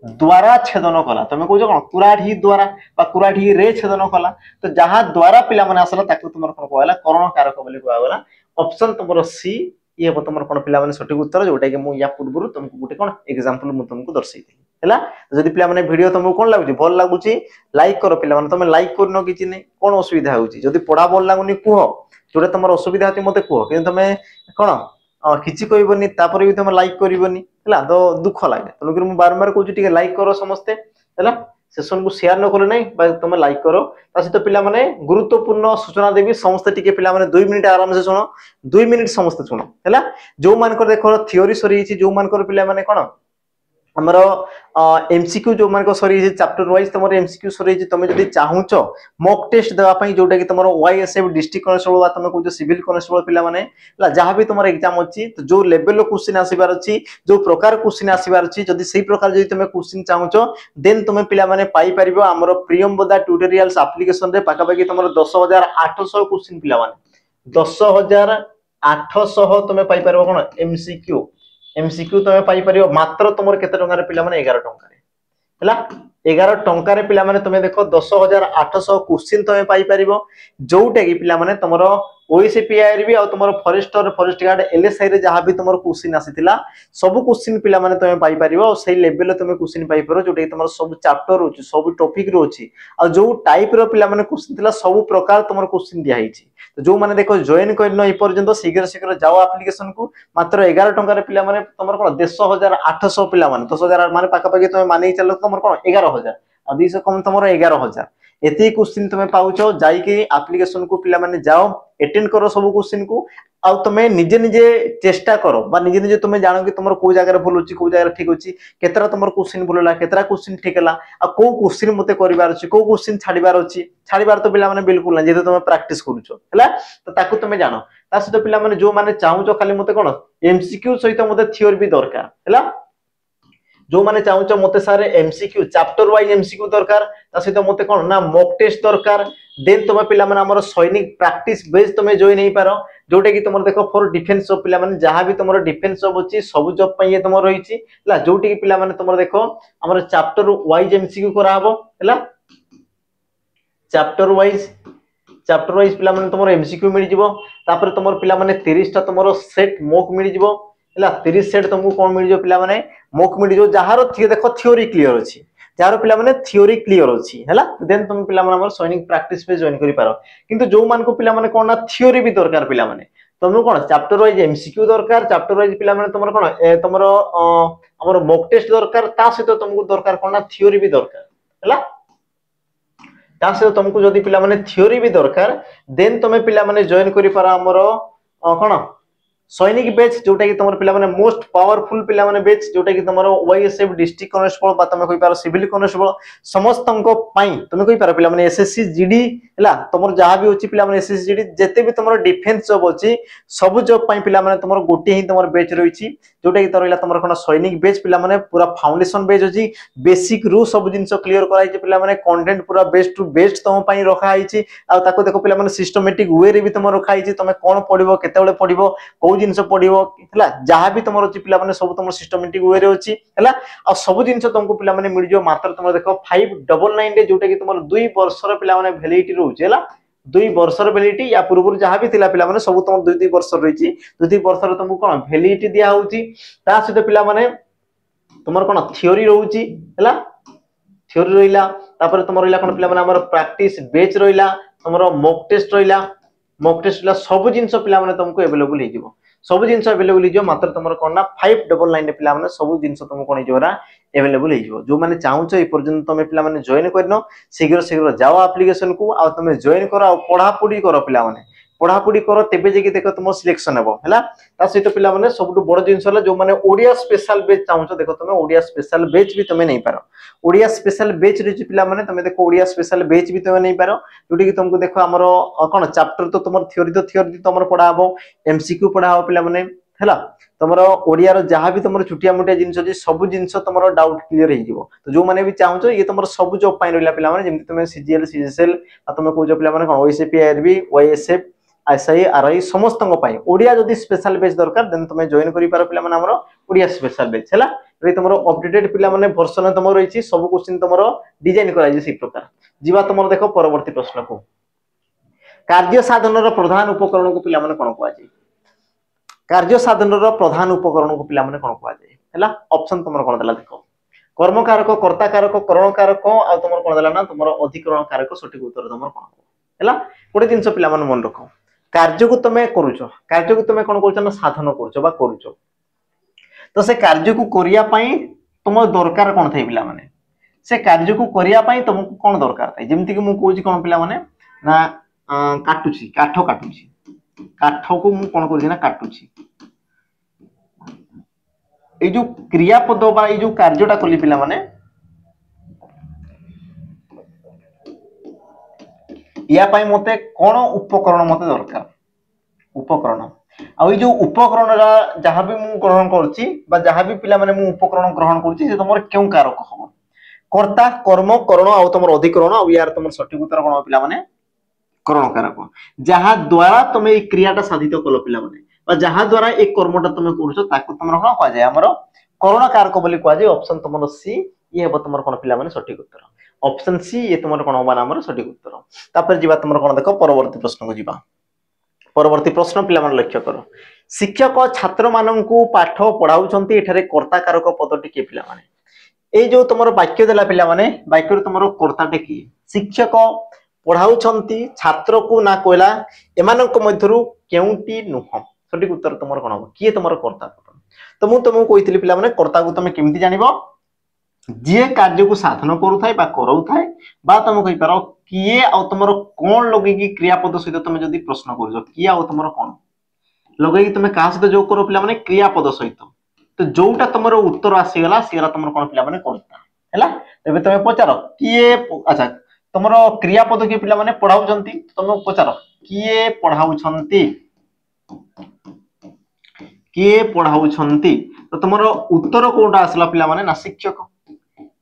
S1: द्वारा छेदन कला तुम कहजो कोन कुराढी द्वारा बा कुराढी रे छेदन कला तो जहा द्वारा पिला माने आसला ताकू तुमर कोन कहला करण कारक बोली कहला ऑप्शन तुमर सी ये तुमर कोन पिला माने सठिक उत्तर जोटा कि मु या पूर्वरु तुमको गुटे कोन एग्जांपल मु तुमको दर्शाई हैला जदी पिला माने वीडियो तुमको कोन लागुची भल लागुची लाइक करो पिला माने तुम लाइक करनो किछि नै कोन असुविधा होउची जदी पढा भल लागुनी कुहो जोटा तुमर असुविधा होती मते कुहो कि तुम कोन किछि कहबोनी तापर भी तुम लाइक करबोनी हैला तो दुख लागे तनो कि मु बारंबार कहूची टिके लाइक करो समस्ते हैला सेशन को शेयर न कले नहीं तुम लाइक करो सहित पिला माने गुरुत्वपूर्ण सूचना देवी समस्त टिके पिला माने 2 मिनिट आराम से सुनो 2 मिनिट समस्त सुनो हैला जो मान कर देखो थ्योरी सरी जो मान कर पिला माने कोन हमर एमसीक्यू जो मान को सरी चैप्टर वाइज तुम एमसीक्यू सरी तुम जदि चाहूच मॉक टेस्ट देवा पई जोटा कि तुम वाईएसएफ डिस्ट्रिक्ट कनेस्टेबल बा तुम को सिविल कनेस्टेबल पिला माने ला जहां भी तुम एग्जाम अछि तो जो लेवल लो क्वेश्चन आसीबार अछि जो प्रकार क्वेश्चन आसीबार अछि जदि सही प्रकार जदि तुम क्वेश्चन चाहूच देन तुम पिला माने पाई परिबो हमर प्रियम बोदा ट्यूटोरियल्स एप्लीकेशन रे पाका पाकी तुम 10800 क्वेश्चन पिला माने 10800 तुम पाई परिबो कोन एमसीक्यू एमसीक्यू तुम पाई परियो मात्र तुमर केते टंका रे पिला माने 11 टंका रे हला 11 टंका रे पिला माने तुमे देखो 10800 क्वेश्चन तुमे पाई परिबो जोटा कि पिला माने तुमरो ओएसपीआईआर भी आ तुमरो फॉरेस्टर फॉरेस्ट गार्ड एलएसआई रे जहां भी तुमरो क्वेश्चन आसीतिला सब क्वेश्चन पिला माने तुमे पाई परिबो और सही लेवल रे तुमे क्वेश्चन पाई परो जोटा कि तुमरो सब चैप्टर होची सब टॉपिक रो होची आ जो टाइप रो पिला माने क्वेश्चन तिला सब प्रकार तुमरो क्वेश्चन दिया हिची तो जो माने देखो जॉइन करनो ए पर्यंत शीघ्र शीघ्र जाओ एप्लीकेशन को मात्र 11 टंका रे पिला माने तुमरो कोन 10800 पिला माने 10000 माने पाका पाकी तुमे माने चलो तुमरो कोन 11000 आ 200 कम तुमरो 11000 एती क्वेश्चन तुमे पाउछो जाई के एप्लीकेशन को पिला माने जाओ अटेंड करो सब क्वेश्चन को आ तुमे निजे निजे चेष्टा करो बा निजे निजे तुमे जानो कि तुमरो को जगह भूल होची को जगह ठीक होची केतरा तुमरो क्वेश्चन भूलला केतरा क्वेश्चन ठीक हला आ को क्वेश्चन मते करिवार अछि को क्वेश्चन छाड़ीबार तो पिला माने बिल्कुल ना जेते तुमे प्रैक्टिस करूछो हला तो ताकू तुमे जानो ता सहित पिला माने जो माने चाहूछो खाली मते कोन एमसीक्यू सहित मते थ्योरी भी दरकार हला जो माने चाहूछ मते सारे एमसीक्यू चैप्टर वाइज एमसीक्यू दरकार ता सहित मते कोन ना मॉक टेस्ट दरकार देन तुम पिला माने हमर सैनिक प्रैक्टिस बेस तुम जॉइन नहीं पारो जोटे कि तुम देखो फॉर डिफेंस जॉब पिला माने जहां भी तुम डिफेंस जॉब अछि सब जॉब पई तुम रहिछि हला जोटे कि पिला माने तुम देखो हमर चैप्टर वाइज एमसीक्यू करा हबो हला चैप्टर वाइज पिला माने तुम एमसीक्यू मिल जिवो तापर तुम पिला माने 30 टा तुम सेट मॉक मिल जिवो हला 30 सेट तुमको कोन मिल जो पिला माने मॉक मिल जो जहारो देखो थ्योरी क्लियर अछि जहारो पिला माने थ्योरी क्लियर अछि हला देन तुम पिला माने हमर सैनिक प्रैक्टिस पे जॉइन करि पारो किंतु जो मान को पिला माने कोन ना थ्योरी भी दरकार पिला माने तुमको कोन चैप्टर वाइज एमसीक्यू दरकार चैप्टर वाइज पिला माने तुमरो कोन तुमरो हमर मॉक टेस्ट दरकार ता सहित तुमको दरकार कोन ना थ्योरी भी दरकार हला ता सहित तुमको जदी पिला माने थ्योरी भी दरकार देन तुमे पिला माने जॉइन करि पारो हमर कोन सैनिक बैच जोटा कि तुम पिला माने मोस्ट पावरफुल पिला माने बैच जोटा कि तुमरो वाईएसएफ डिस्ट्रिक्ट कनेस्टेबल बा तुम कहि पारो सिविल कनेस्टेबल समस्तंको पई तुम कहि पारो पिला माने एसएससी जीडी हला तुमर जहां भी होची पिला माने एसएससी जीडी जते भी तुमरो डिफेंस जॉब होची सब जॉब पई पिला माने तुमरो गोटे ही तुमर बैच रहिची जोटा कि तोरला तुमर कोन सैनिक बैच पिला माने पूरा फाउंडेशन बैच होची बेसिक रू सब जिंस क्लियर कराई छी पिला माने कंटेंट पूरा बेस्ट टू बेस्ट तुम पई रखा आइची आ ताको देखो पिला माने सिस्टमैटिक वे रे भी तुम रखा आइची तुम कोन पढिबो केतेबेले पढिबो को जिंस पढिबो हला जहां भी तुमरो पिला माने सब तुम सिस्टमैटिक वे रे होची हला आ सब जिंस तुमको पिला माने मिल जो मात्र तुम देखो 599 रे जोटा कि तुमरो 2 वर्षर पिला माने वैलिडिटी रहउची हला 2 वर्षर वैलिडिटी या पूर्व जहां भी थिला पिला माने सब तुम 2 वर्ष रहिची 2 वर्षर तुमको कोन वैलिडिटी दिया होउची ता सहित पिला माने तुमर कोन थ्योरी रहउची हला थ्योरी रहिला तापर तुमर रहिला कोन पिला माने हमर प्रैक्टिस बेच रहिला तुमरो मॉक टेस्ट रहिला सब जिंस पिला माने तुमको अवेलेबल हे जिवो सब जिंस अवेलेबल हो मात्र तुम कौन ना 599 रे पिला माने सब जिंस तुम कोन होरा अवेलेबल हो जो माने चाहूछ ए पर्यंत तुम पिला माने जॉइन करनो शीघ्र शीघ्र जाओ एप्लीकेशन को आ तुम जॉइन करो आ पढ़ापढ़ी करो पिला माने पढ़ापढ़ी करो तेबे जे कि देखो तुम सिलेक्शन हेबो हला ता सहित पिला माने सबटु बड़ जिंस हला जो माने ओडिया स्पेशल बैच चाहूछ देखो तुम ओडिया स्पेशल बैच भी तुम नहीं पारो ओडिया स्पेशल बैच रे पिला माने तुम देखो ओडिया स्पेशल बैच भी तुम नहीं पारो जोटी कि तुमको देखो हमरो कोन चैप्टर तो तुम थ्योरी तुमर पढ़ा हबो एमसीक्यू पढ़ा हबो पिला माने हला तुमरो ओडिया रो जहां भी तुमरो छुटिया मुटिया जिंस अछि सब जिंस तुमरो डाउट क्लियर हे जिवो तो जो माने भी चाहूछ ये तुमरो सब जॉब पाइन रहला पिला माने जेमति तुम सीजीएल सीजीएल आ तुम को जो पिला माने कोन ओएसपीआईआरबी वाईएसएफ एसआई आरआई समस्तंग पाई ओडिया जदी स्पेशल बैच दरकार देन तुम जॉइन करि पारो पिला माने हमरो ओडिया स्पेशल बैच हला रे तुमरो अपडेटेड पिला माने वर्जन तुमरो रहिछि सब क्वेश्चन तुमरो डिजाइन कराइ जे सी प्रकार जीवा तुमरो देखो परवर्ती प्रश्न को कार्य साधन रो प्रधान उपकरण को पिला माने कोन कोआ जाय कार्य साधन रो प्रधान उपकरण को पिला माने कोन कोआ जाय हला ऑप्शन तुमरो कोन देला देखो कर्म कारक कर्ता कारक करण कारक आ तुमरो कोन देला ना तुमरो अधिकरण कारक सठिक उत्तर तुमरो कोन हला कोटे जिंस पिला माने मन रखो कार्य को तुम करूछ कार्य को तुम कोन करूछ ना साधन करूछ बा करूछ तो से कार्य को करिया पई तुम दरकार कोन थई पिला माने से कार्य को करिया पई तुमको कोन दरकार थाए जेमति कि मु कहूची कोन पिला माने ना काटुची काठ काटुची काठ को मु कोन करछि ना काटुची ए जो क्रियापद बा ए जो कार्यटा कली पिला माने या पाई मते कोन उपकरण मते दरकार उपकरण आ जो उपकरण जहाँ भी मु ग्रहण करछि बा जहाँ भी पिला माने मु उपकरण ग्रहण करछि से तमर केउ कारक हो कर्ता कर्म करण आ तमर अधिकरण आ यार तमर सठिक उत्तर कोन पिला माने करण कारक जहाँ द्वारा तमे ए क्रियाटा साधित कलो पिला माने बा जहाँ द्वारा एक कर्मटा तमे करछो ताको तमर कोन कह जाय हमर करण कारक बोली कह जाय ऑप्शन तमर सी ये हेबो तमर कोन पिला माने सठिक उत्तर ऑप्शन सी ये तमर कोन होबा हमर सठिक उत्तर तापर जीवा तमर कोन देखो परवर्ती प्रश्न को जीवा परवर्ती प्रश्न पिला मन लक्ष्य करो शिक्षक छात्र माननकु पाठ पढाउछंती एठारे कर्ता कारक पदटी के पिला माने ए जो तुमरो वाक्य देला पिला माने वाक्य रे तुमरो कर्ताटे की शिक्षक पढाउछंती छात्र को ना कहला एमानक मध्यरु केउटी नुह सठिक उत्तर तुमर कोन हो किए तुमरो कर्ता पद तो मु तुमको कहितली पिला माने कर्ता को तुमे केमिति जानिबो जे कार्य को साधन करू थाए बा करौ थाए बा तुम कहि पारो किए आ तुमरो कोन लगे की क्रियापद सहित तुम जदी प्रश्न करजो किए आ तुमरो कोन लगे की तुम का सहित जो करो पिला माने क्रियापद सहित तो जोटा तुमरो उत्तर आसी गला सेरा तुमरो कोन पिला माने करता हैला तबे तुम पचारो किए अच्छा तुमरो क्रियापद के पिला माने पढाउ जंती तुम पचारो किए पढाउ छंती तो तुमरो उत्तर कोटा आसला पिला माने ना शिक्षक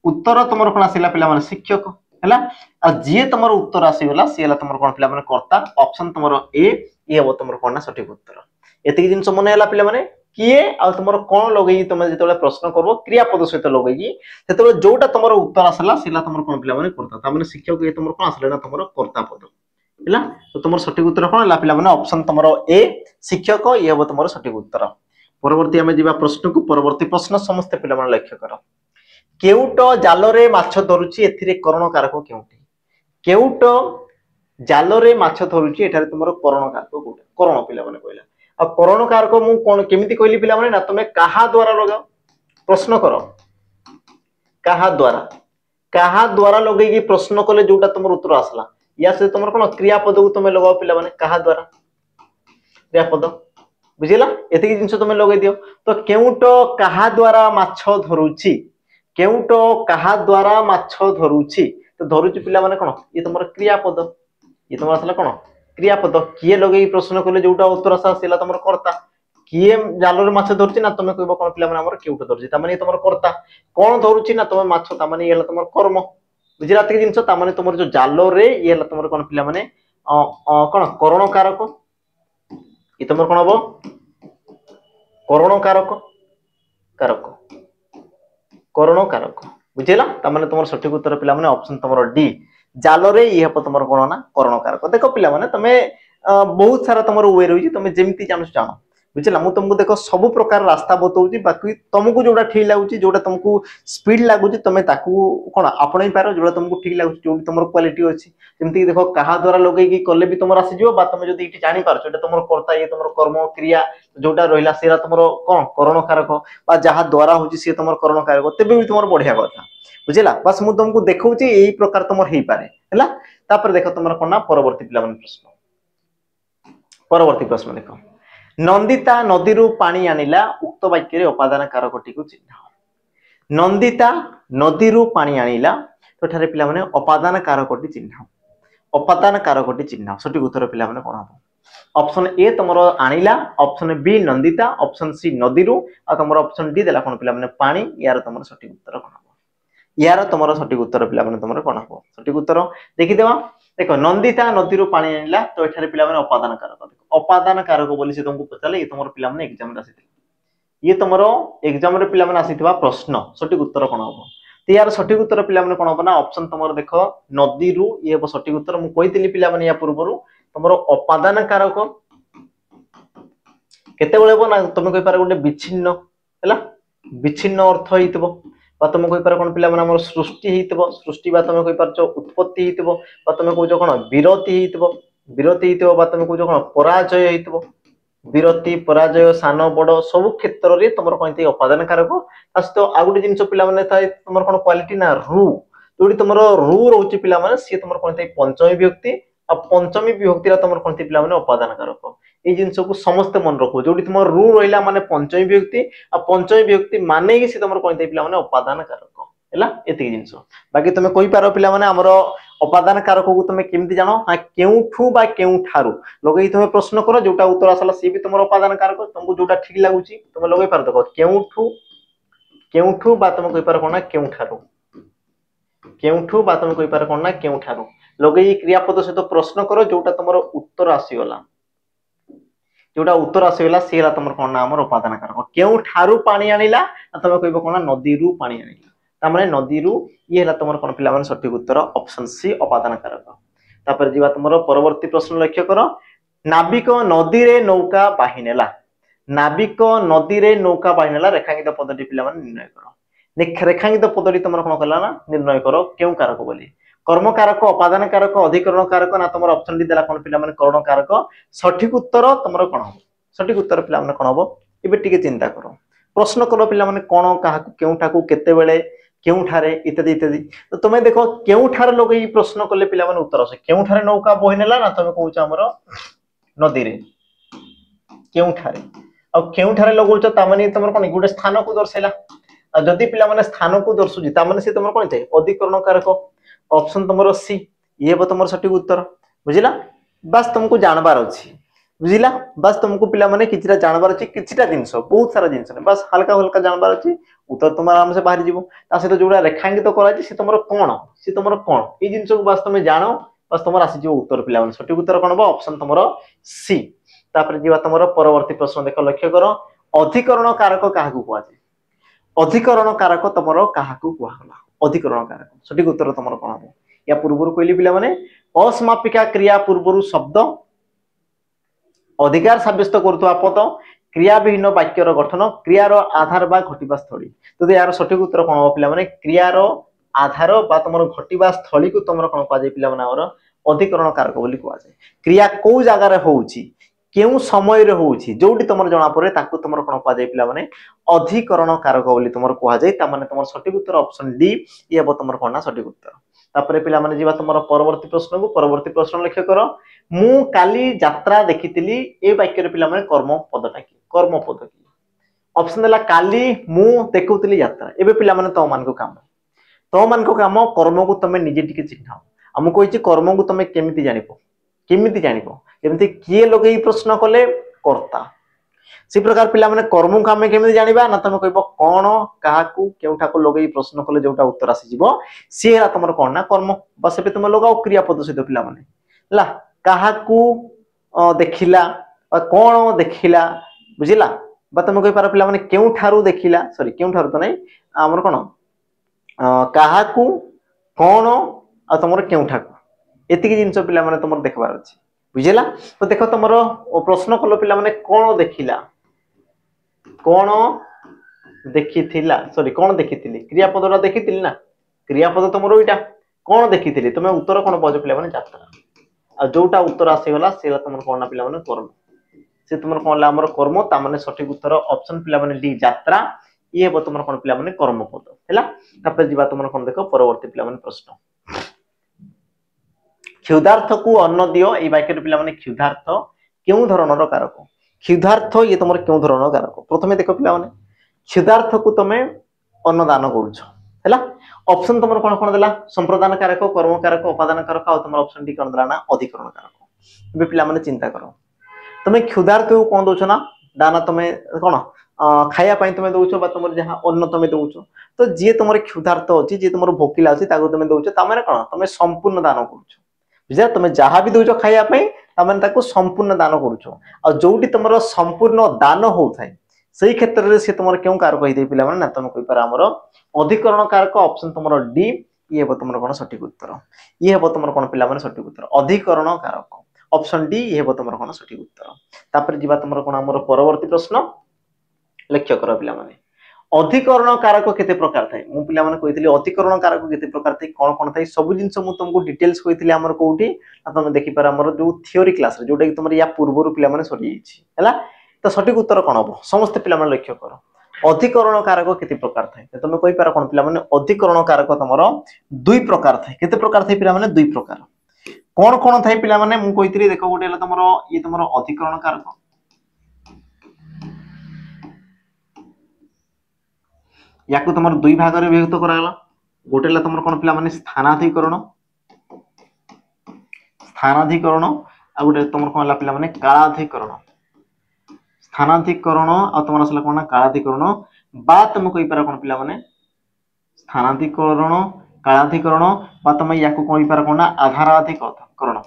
S1: उत्तर तुमरो कोन आसीला पिला माने शिक्षक हैला आ जे तुमरो उत्तर आसी गला सेला तुमरो कोन पिला माने कर्ता ऑप्शन तुमरो ए ये हो तुमरो कोन ना सठिक उत्तर एति दिन मन हैला पिला माने किए आ तुमरो कोन लगेई तुम जेतले प्रश्न करबो क्रियापद सहित लगेई सेतले जोटा तुमरो उत्तर आसला सेला तुमरो कोन पिला माने कर्ता ता माने शिक्षक ये तुमरो कोन आसले ना तुमरो कर्ता पद हैला तो तुमरो सठिक उत्तर कोन हैला पिला माने ऑप्शन तुमरो ए शिक्षक ये हो तुमरो सठिक उत्तर परवर्ती हमें जीवा प्रश्न को परवर्ती प्रश्न समस्त पिला माने लक्ष्य करो केउट जालरे माछ धरुची एथिरे करण कारक केउटी केउट जालरे माछ धरुची एठारे तुमरो करण कारक कोटा करण पिला माने कहला आ करण कारक मु कोन केमिति कहली पिला माने ना तुमे काहा द्वारा लगाओ प्रश्न करो काहा द्वारा लगेई की प्रश्न कले जोटा तुमरो उत्तर आसला या से तुमरो कोन क्रियापद को तुमे लगाओ पिला माने काहा द्वारा क्रियापद बुझिला एति जिंस तुमे लगै दियो तो केउट काहा द्वारा माछ धरुची केउट काहा द्वारा माछ धरुची तो धरुची पिला माने कोन ये तुमरो क्रियापद ये तुमरो असला कोन क्रियापद किए लगेई प्रश्न कले जोटा उत्तर आसा सेला तुमरो कर्ता किए जालरे माछ धरुची ना तुमे कहबो कोन पिला माने हमर केउट धरुची ता माने तुमरो कर्ता कोन धरुची ना तुमे माछ ता माने येला तुमरो कर्म बुझिला एति जिंस ता माने तुमरो जो जालरे येला तुमरो कोन पिला माने कोन करण कारक ये तुमरो कोन हबो करण कारक कारक करण कारक बुझिला ता माने तुमरो सठिक उत्तर पिला माने ऑप्शन तुमरो डी जालरे ये हप तुमरो कोन ना करण कारक देखो पिला माने तमे बहुत सारा तुमरो वे रही तमे जेमति जानस जानो बुझिला मु तुमको देखो सब प्रकार रास्ता बतौची बाकी तुमको जोटा ठीक लागुची जोटा तुमको स्पीड लागुची तमे ताकू कोन आपणै पारो जोटा तुमको ठीक लागुची जोटी तुमरो क्वालिटी अछि जेमति देखो काहा द्वारा लगै की कले भी तुमरो आसी जिवो बा तमे जदी इटी जानि पारछो एटा तुमरो कर्ता ये तुमरो कर्म क्रिया जोटा रहिला सेरा तुमरो कोन करण कारक बा जहा द्वारा होची से तुमरो करण कारक तबे भी तुमरो बढ़िया कथा बुझिला बस मु तुमको देखौची एही प्रकार तुमरो हेई पारे हैला तापर देखो तुमरो कोन ना परवर्ती पिला मन देखो नंदिता नदीरू पानी आनिला उक्त वाक्य रे उपादान कारकटी को चिन्ह नंदिता नदीरू पानी आनिला तो ठारे पिला माने उपादान कारकटी चिन्ह सठिक उत्तर पिला माने कोन हबो ऑप्शन ए तुमरो आनिला ऑप्शन बी नंदिता ऑप्शन सी नदीरू आ तुमरो ऑप्शन डी देला कोन पिला माने पानी यार तुमरो सठिक उत्तर कोन हबो यार तुमरो सठिक उत्तर पिला माने तुमरो कोन हबो सठिक उत्तर देखि देबा देखो नंदिता नदीरू पानी आनिला तो एठारे पिला माने उपादान कारक बोली से तुमको पचाले ये तुमरो पिला माने एग्जाम रे आसीथिला ये तुमरो एग्जाम रे पिला माने आसीथिबा प्रश्न सठिक उत्तर कोन हबो तो यार सठिक उत्तर पिला माने कोन हबो ना ऑप्शन तुमरो देखो नदीरू ये हबो सठिक उत्तर मु कहितली पिला माने या पूर्वरु तुमरो उपादान कारक केते बेले ना तुम कहि पारे गोटे विच्छिन्न हैला विच्छिन्न अर्थ हेतिबो बा तुम कहि पारे कोन पिला माने हमर सृष्टि हेतिबो सृष्टि बा तुम कहि पारछो उत्पत्ति हेतिबो बा तुम कहजो कोन विरति हेतिबो बा तुम कहजो कोन पराजय हेतिबो विरति पराजय सान बड़ सब क्षेत्र रे तुमर कोनते उपादान कारक आस्तो आ गुटे जिंस पिला माने थाए तुमर कोन क्वालिटी ना रु जोटी तुम रु रोचे पे सी तुम कौन थे पंचमी विभक्ति आ पंचमी विभक्ति तुम कौन थे पे अपादान कारक ये जिन को समस्ते मन रखो जो तुम रु रहा माने पंचमी विभक्ति आ पंचमी विभक्ति माने सी तुम कौन थे पे अपादान कारक है ये जिन बाकी तुम कही पार पे आमर अपादान कारक को तुम केमती जान हाँ केउठू बा केउठारू लगे तुम प्रश्न कर जोटा उत्तर आसला सी भी तुम अपादान कारक तुमको जोटा ठीक लगुच तुम लगे पार देख केउठू केउठू बा तुम कही पार कौन ना केउठारू केउठू बा तुम कही पार कौन ना केउठारू लगे क्रियापद सहित प्रश्न कर जोटा तुम उत्तर आसीगला जोटा उत्तर आसीगला सी तुम कौन ना आमर अपादान कारक केउठारू पानी आनिला तुम कह कौन नदी रु पानी आनिला तामने नदी रु ये है तुम कौन पे सठिक उत्तर ऑप्शन सी अपादान कारक तापर जीवा तुम परवर्ती प्रश्न लक्ष्य कर नाविक नदी रे नौका बाहि नेला नाविक नदी रे नौका बाहि नेला रेखांकित पदटी पे निर्णय कर रेखांकित पदटी तुम कौन कला ना निर्णय कर क्यों कारक बोली कर्म कारक अपादान कारक अधिकरण कारक ना तुम ऑप्शन डी देला कौन पे करण कारक सठिक उत्तर तुम कौन हम सठिक उत्तर पे कौन हम ये टिके चिंता कर प्रश्न कर पे कौन क्या केउठा को केते बेले केउठारे इत्यादि इत्यादि तो तुम्हें देखो केउठारे लोग ये प्रश्न कले पिला माने उत्तर आसे केउठारे नौका बहि नेला ना तुम कहूछ हमर नदी रे केउठारे आ केउठारे लगौछ ता माने तुमर कोन गुटे स्थान को दर्शैला आ जदी पिला माने स्थान को दर्शुजी ता माने से तुमर कोन थे अधिकरण कारक ऑप्शन तुमर सी ये बो तुमर सठिक उत्तर बुझिला बस तुमको जानबार अछि बुझिला बस तुमको पिला माने किछिटा जानबार अछि किछिटा जिंस बहुत सारा जिंस ने बस हल्का हल्का जानबार अछि उत्तर तुम आराम से बाहर जीवो ता सहित जोड़ा रेखांकित कराई से तुमर कोन ये जिंस को बस तुम जानो बस तुम आसी जीवो उत्तर पिला माने सठिक उत्तर कोन बा ऑप्शन तुमर सी तापर जीवा तुमर परवर्ती प्रश्न देख लक्ष्य कर अधिकरण कारक काहाकू कुआ जाय अधिकरण कारक तुमर काहाकू कुआ होला अधिकरण कारक सठिक उत्तर तुमर कोन हो या पूर्वरु कहली पिला माने असमापिका क्रिया पूर्वरु शब्द अधिकार साब्यस्त करथुवा पद क्रियाविहीन वाक्यर गठन क्रियार आधार बा घटिबा स्थली तो यार सठिक उत्तर कोन हो पिला माने क्रियार आधार बा तुमर घटिबा स्थली को तुमर कोन पाजे पिला माने और अधिकरण कारक बोली कुआ जाय क्रिया को जगह रे होउची केउ समय रे होउची जोडी तुमर जणा परे ताकू तुमर कोन पाजे पिला माने अधिकरण कारक बोली तुमर कुआ जाय ता माने तुमर सठिक उत्तर ऑप्शन डी ये बो तुमर कोन ना सठिक उत्तर तापरे पिला माने जीवा तुमर परवर्ती प्रश्न लक्ष्य कर मु काली यात्रा देखितिली ए वाक्य रे पिला माने कर्म पदटा की कर्म पद की ऑप्शन देला काली मु देखुतिली यात्रा एबे पिला माने तो मान को काम कर्म को तमे निजे टिके चिन्हाओ हम कहि छी कर्म को तमे केमिति जानिबो जेमति किए लोगे प्रश्न कले कर्ता सी प्रकार पिला माने कर्म को हमें केमिति जानिबा ना तमे कहबो कोन काहाकू केउठा को लोगे प्रश्न कले जोटा उत्तर आसी जिवो सी हेला तमर कोन ना कर्म बस पे तुम लगाओ क्रिया पद सहित पिला माने ला काहाकू देखिला कोन देखिला बुझिला बा तुम कहि पार पिला माने केउठारू देखिला सॉरी केउठारू तो नै हमर कोन काहाकू कोन आ तुमर केउठाकू एतिकी जिंस पिला माने तुमर देखबार अछि बुझिला तो देखो तुमर प्रश्न कलो पिला माने कोन देखिला कोन देखिथिला सॉरी कोन देखिथिली क्रियापदरा देखिथिली ना क्रियापद तुमर ओइटा कोन देखिथिली तुमे उत्तर कोन बज पिला माने यात्रा आ जोटा उत्तर आसी गला सेला तुमर कोन ना पिला माने कर्म से तुमर कोन ला हमर कर्म ता माने सठिक उत्तर ऑप्शन पिला माने डी यात्रा ये हेबो तुमर कोन पिला माने कर्म पद हैला तापर जीवा तुमर कोन देखो परवर्ती पिला माने प्रश्न क्षुधार्थ को अन्न दियो ए वाक्य रे पिला माने क्षुधार्थ केउ धरणर कारक क्षुधार्थ ये तुमर केउ धरणर कारक प्रथमे देखो पिला माने क्षुधार्थ को तमे अन्न दान करूछ हैला ऑप्शन तुमर कोन कोन देला संप्रदान कारक कर्म कारक उपादान कारक आ तुमर ऑप्शन डी कोन देला ना अधिकरण कारक बे पिला माने चिंता करो तमे क्षुधार्थ को कोन दोछ ना दाना तमे कोन खाया पई तमे दोछ बा तुमर जहां अन्न तमे दोछ तो जे तुमर क्षुधार्थ अछि जे तुमर भोकिला अछि ताको तमे दोछ ता माने कोन तमे संपूर्ण दान करूछ बुझा तमे जहां भी दोछ खाया पई ता माने ताको संपूर्ण दान करूछ आ जोटी तुमर संपूर्ण दान होथाय सही क्षेत्र रे से तुमर केउ कारक कहि दे पिला माने ना तमे कहि पार हमर अधिकरण कारक ऑप्शन तुमर डी ये हेबो तुमर कोन सठिक उत्तर ये हेबो तुमर कोन पिला माने सठिक उत्तर अधिकरण कारक ऑप्शन डी ये हेबो तुमर कोन सठिक उत्तर तापर जीवा तुमर कोन हमर परवर्ती प्रश्न लक्ष्य कर पिला माने अधिकरण कारक केते प्रकार थाय मु पिला माने कहितली अधिकरण कारक केते प्रकार थाय कोन कोन थाय सब जिंस मु तुमको डिटेल्स कहितली हमर कोउठी तुम देखि पार हमर जो थ्योरी क्लास रे जोटा कि तुमर या पूर्व रु पिला माने सरी छी हैला तो सठिक उत्तर कोन हो समस्त पिला माने लक्ष्य कर अधिकरण कारक केते प्रकार थाए तुम कहि पार कोन पिला माने अधिकरण कारक तमरो दुई प्रकार थाए केते प्रकार थाए पिला माने दुई प्रकार कोन कोन थाए पिला माने मु कहितरी देखो गोटे तमरो ये तमरो अधिकरण कारक याकू तुम दुई भाग में विभक्त कराला गोटे तुम कौन पे स्थानाधिकरण स्थानाधिकरण आ गोटे तुम कौन पे कालाधिकरण स्थानाधिकरण आ तुम आसला कौन कालाधिकरण बा तुम कहीपर कौन पे स्थानाधिकरण कालाधिकरण बा तुम या कौन पार कौन आधाराधिकरण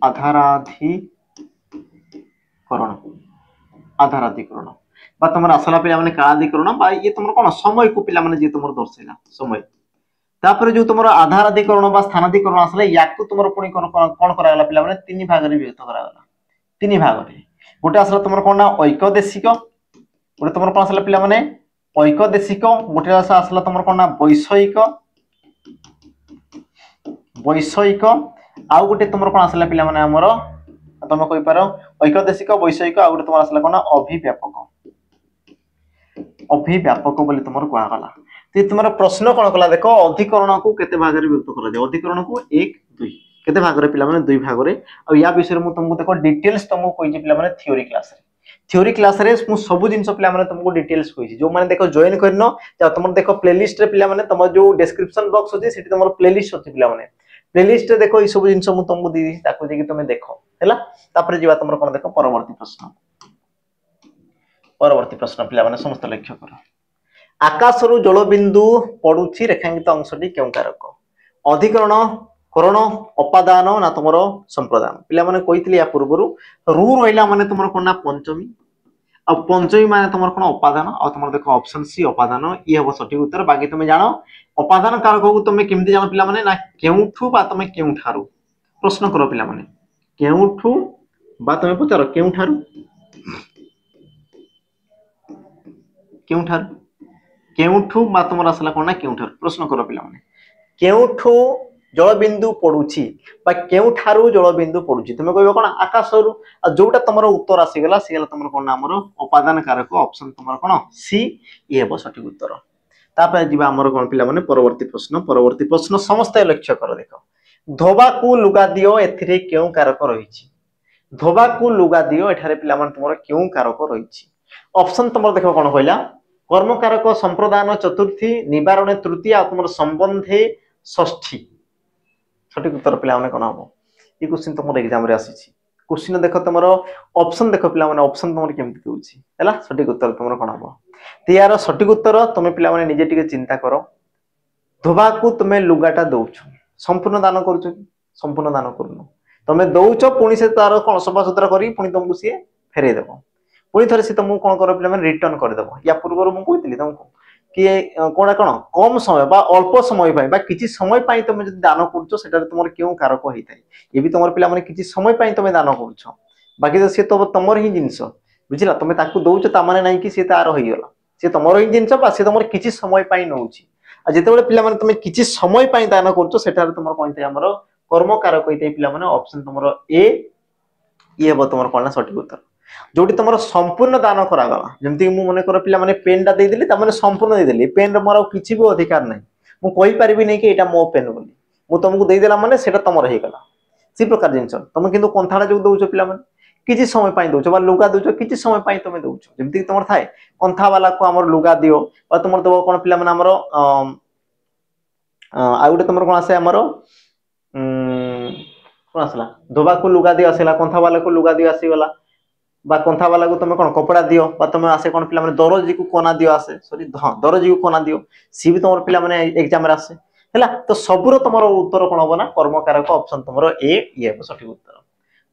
S1: आधाराधिकरण आधाराधिकरण बा तुम आसला पे कालाधिकरण बा ये तुम कौन समय को पे जी तुम दर्शेला समय तापर जो तुम आधाराधिकरण बा स्थानाधिकरण आसला या तुम पुणी कौन कराला पे तीन भाग में विभक्त कराला तीन भाग में गोटे आसला तुम कौन ना ऐकदेशिक गोटे तुम कौन आसला पे ऐकदेशिक गोटे आसला तुम कौन ना वैषयिक वैषयिक आउ गोटे तुम कौन आसला पे आमर तुम कहीपर ऐकदेशिक वैषयिक आ गोटे तुम आसला कौन अभिव्यापक अभिव्यापक बोली तुम कहगला तो तुम प्रश्न कौन कला देख अधिकरण को केते भाग में विभक्त कर अधिकरण को एक दुई केते भाग में पिला माने दुई भाग में आ या विषय में तुमको देखो डिटेल्स तुमको कहि पिला माने थ्योरी क्लास रे मु सब जिंस पिला माने तुमको डिटेल्स कहि जो माने देखो जॉइन करनो जा तुम देखो प्लेलिस्ट रे पिला माने तुम जो डिस्क्रिप्शन बॉक्स होची सेठी तुम प्लेलिस्ट होची पिला माने प्लेलिस्ट रे देखो ई सब जिंस मु तुमको दी ताको जे कि तुम देखो हैला तापर जीवा तुम कोन देखो परवर्ती प्रश्न पिला माने समस्त लक्ष्य करो आकाशरु जलबिंदु पड़ुछि रेखांकित अंशटी केउ कारक अधिकरण करण अपादान ना तुमरो संप्रदान पिला माने कहितली या पूर्वरु रु रहिला माने तुमरो कोन ना पंचमी आ पंचमी माने तुमरो कोन अपादान आ तुमरो देखो ऑप्शन सी अपादान ई हबो सठिक उत्तर बाकी तुम जानो अपादान कारक को तुम केमति जानो पिला माने ना केउठु बा तुम केउठारु प्रश्न करो पिला माने केउठु बा तुम पचारो केउठारु केउठारु केउठु बा तुमर आसला कोन ना केउठारु प्रश्न करो पिला माने केउठु जलबिंदु पड़ुछि बा केउठारु जलबिंदु पड़ुछि तुम कहबो कोन आकाशरु आ जोटा तुमर उत्तर आसी गेला सेला तुमर कोन हमर उपादान कारक ऑप्शन तुमर कोन सी ये हबो सठिक उत्तर तापर जीवा हमर कोन पिला माने परवर्ती प्रश्न समस्त लक्ष्य कर देखो धोबा को लुगा दियो एथिरे केउ कारक रहिछि धोबा को लुगा दियो एठारे पिला माने तुमर केउ कारक रहिछि ऑप्शन तुमर देखो कोन कहला कर्मकारक संप्रदान चतुर्थी निवारण तृतीय तुम संबंधे षष्ठी सठिक उत्तर पिला माने कोन हबो ई क्वेश्चन तुमर एग्जाम रे आसीछि क्वेश्चन देखो तुमर ऑप्शन देखो पिला माने ऑप्शन तुमर केमति कहउछि हैला सठिक उत्तर तुमर कोन हबो तियार सठिक उत्तर तुम पिला माने निजे टिके चिंता करो धोबा को तुमे लुगाटा दउछु संपूर्ण दान करूछु संपूर्ण दान करनु तुमे दउछो पुनी से तार कोन सफासुतरा करी पुनी तुमको से फेरे देबो पुणी थे तुमको कौन कर पे रिटर्न करदेव या पूर्व मुझे कहती तुमको कि कौन कौन कम समय बा अल्प समय कि समय तुम जो दान कर तुम क्यों कारक होता है ये भी तुम पे कि समय तुम दान कर बाकी तो सी तो तुम ही जिनस बुझला तुम दौच ताने ना कि सी तार होगा सी तुम ही जिनस सी तुम कि समय नौ जिते पे तुम कि समय दान कर तुम कौन आम कर्म कारक होता है पे ऑप्शन तुम ए ये हम तुम कौन सठिक उत्तर जोटी तुम संपूर्ण दान करागला जमती मु मन कर पिला माने पेन टा दे देली तमने संपूर्ण दे देली पेन रे मोर किछि भी अधिकार नै मु कहि परिबि नै कि एटा मो पेन बोली मु तुमको दे देला माने सेटा तमर हे गला सी प्रकार जिंस तुम किंतु कंथाडा जो दउछो पिला माने किछि समय पाई दउछो बा लुगा दउछो किछि समय पाई तुम दउछो जमती तुमर थाए कंथा वाला को हमर लुगा दियो बा तुमर दबो कोन पिला माने हमर आ गुटे तुमर कोन आसे हमर कोन आसला धोबा को लुगा दियो आसेला कंथा वाला को लुगा दियो आसी गला बा कंथा वाला को तुम कौन कपड़ा दियो बा तुम आसे कौन पे दरजी को कोना दियो आसे सॉरी हाँ दरजी को कोना दियो सी भी तुम पे एग्जाम आसे है तो सबूर तुम उत्तर कौन हम ना कर्मकारक ऑप्शन तुम ए ये सठिक उत्तर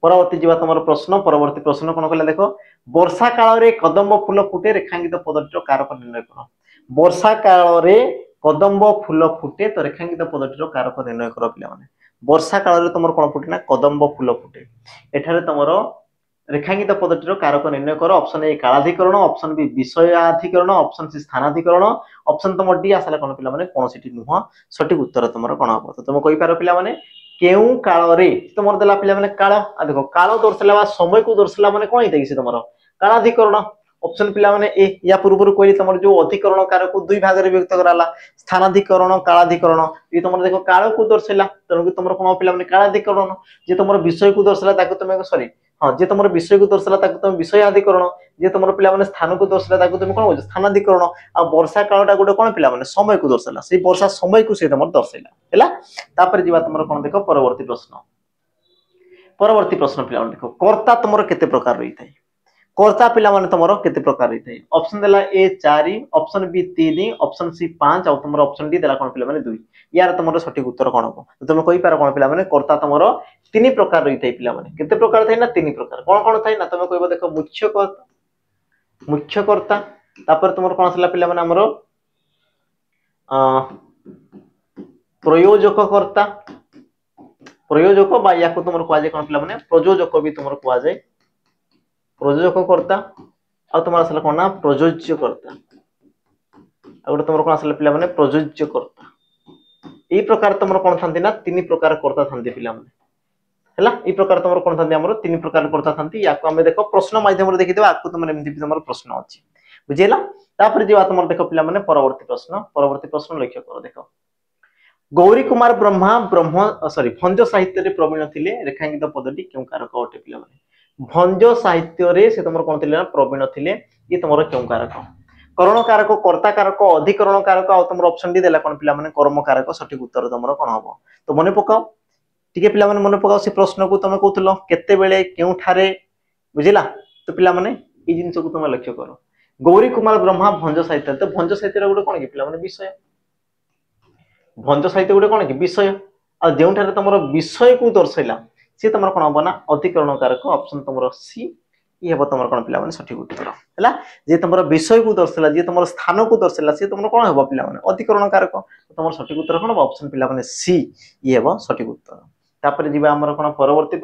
S1: परवर्ती जीवा तुम परवर्ती प्रश्न कौन कहला देखो वर्षा काल रे कदम्ब फूल फुटे रेखांकित पदटीर कारक निर्णय कर वर्षा काल रे कदम्ब फूल फुटे तो रेखांकित पदटीर कारक निर्णय कर पे वर्षा काल रे तुम कौन फुटे ना कदम्ब फूल फुटे एठारे तुम रेखांकित पदटीर कारक निर्णय कर ऑप्शन ए कालाधिकरण ऑप्शन बी विषयाधिकरण ऑप्शन सी स्थानाधिकरण ऑप्शन तुम डी आसला कौन पिला माने कौन सिटी नुह सठिक उत्तर तुमर कौन हम तो तुम कहि पारो पिला माने केउ काल रे तुमर देला पिला माने काल आ देखो काल दर्शला बा समय को दर्शला माने कोन हेतै से तुमर कालाधिकरण ऑप्शन पिला माने ए या पूर्व कहली तुम जो अधिकरण कारक दुई भाग में विभक्त कराला स्थानाधिकरण कालाधिकरण ये तुम देखो काल को दर्शाइला तेणु तुम कौन पिला माने कालाधिकरण जे तुम विषय को दर्शाइला ताको तुम सॉरी हाँ जे तुम विषय को दर्शाइला ताको तुम विषय अधिकरण जे तुम पिला माने स्थान को दर्शाइला ताको तुम कौन स्थानाधिकरण आ वर्षा कालटा गोटे कौन पिला माने समय को दर्शाइला से वर्षा समय को से तुम दर्शाइला हैला तापर जीवा तुम कौन देखो परवर्ती प्रश्न पिला देखो कर्ता तुम केते प्रकार रही थाए कर्ता पिला माने तुमरो केते प्रकार रही थाए ऑप्शन देला ए 4 ऑप्शन बी 3 ऑप्शन सी 5 और तुमरो ऑप्शन डी देला कोन पिला माने 2 यार तुमरो सटीक उत्तर कोन हो तो तुम कहि पार कोन पिला माने कर्ता तुमरो 3 प्रकार रही थाए पिला माने केते प्रकार थाए ना 3 प्रकार कोन कोन थाए ना तुम कहबो देखो मुख्य कर्ता तापर तुमरो कोन असला पिला माने हमरो प्रयोजक कर्ता प्रयोजक बा या को तुमरो कोआ जाय कोन पिला माने प्रयोजक भी तुमरो कोआ जाय प्रयोजक कर्ता आ तुम आसला कौन ना प्रयोज्य कर्ता गोटे तुम कौन आसला पिला माने प्रयोज्य कर्ता यही प्रकार तुम कौन था ना 3 प्रकार कर्ता था पिला माने हैला ई प्रकार तुम कौन था हमरो 3 प्रकार कर्ता था या को हमें देखो प्रश्न माध्यम रे देखि देबा आकु तुम एमती तुम प्रश्न अछि बुझेला तापर जीवा तुम देखो पिला माने परवर्ती प्रश्न लक्ष्य करो देखो गौरी कुमार ब्रह्मा भंज साहित्य रे प्रवीण थिले रेखांकित पदटी क्यों कारक अटे पिला माने भंज साहित्य रे से तुम कौन थे ना प्रवीण थिले ये तुम क्यों कारक करण कारक कर्ता कारक अधिकरण कारक आ तुम ऑप्शन डी देला कौन पिला माने कर्म कारक सठिक उत्तर तुम कौन हम तो मन पकाओ टिके पिला माने मन पकाओ से प्रश्न को तुम कहतलो केते बेले क्यों ठारे बुझिला तो पिला माने ई जिंस को तुम लक्ष्य करो गौरी कुमार ब्रह्मा भंज साहित्य तो भंज साहित्य गोटे कौन कि पिला माने विषय भंज साहित्य गोटे कौन कि विषय आ जो तुम विषय को दर्शाइला सी तुम कौन हम ना अधिकरण कारक ऑप्शन तुम सी ये हम तुम कौन पिला माने सठिक उत्तर हैला जे तुम विषय को दर्शाइला जे तुम स्थान को दर्शाइला सी तुम कौन हम पिला माने अधिकरण कारक तुम सठिक उत्तर कौन ऑप्शन पिला माने सी ये हम सठिक उत्तर तापर जीवा हमर कौन परवर्ती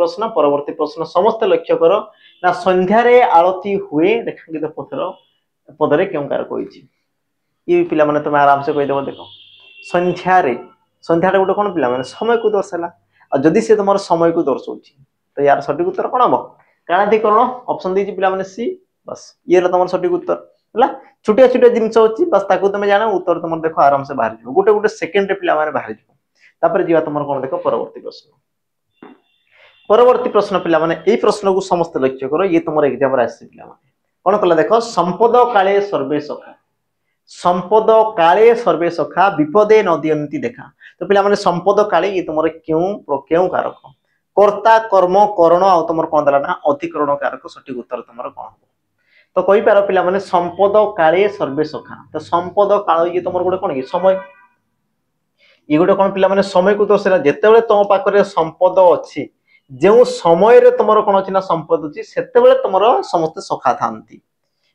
S1: प्रश्न समस्त लक्ष्य करो ना संध्या रे आरती हुए रेखांकित पदरे क्यों कारक होईची ये पिला माने तुम आराम से कहि देबो देखो संध्या रे गोटे कौन पिला माने समय को दर्शाइला और जदि से तुम समय को दर्शाऊची तो यार सठिक उत्तर कौन हम कालाधिकरण ऑप्शन दीची पिला माने सी बस ये तुम सठिक उत्तर हैला छोटिया छोटिया जिंस होची बस ताको तुम जानो उत्तर तुम देखो आराम से बाहर जिवो गोटे गोटे सेकंड रे पिला माने बाहर जिवो तापर जीवा तुम कौन देखो परवर्ती प्रश्न पिला माने एई प्रश्न को समस्त लक्ष्य करो ये तुम एग्जाम रे आसी पिला माने कौन कला देखो संपद काले सर्वे सखा विपदे नदीयंती देखा तो पिला माने संपद काले ये तुम क्यों कारक कर्ता कर्म करण आ तुम कौन देला ना अधिकरण कारक सठिक उत्तर तुम कौन हो तो कहि पारो पिला माने संपद काले सर्वे सखा तो संपद काल ये तुम गोटे कौन कि समय ये गोटे कौन पिला माने समय को दर्शाइला जेतेबेले तुम पाखरे संपद अछि जो समय रे तुम कौन अछि ना संपद अछि सेतेबेले तुम समस्त सखा थांती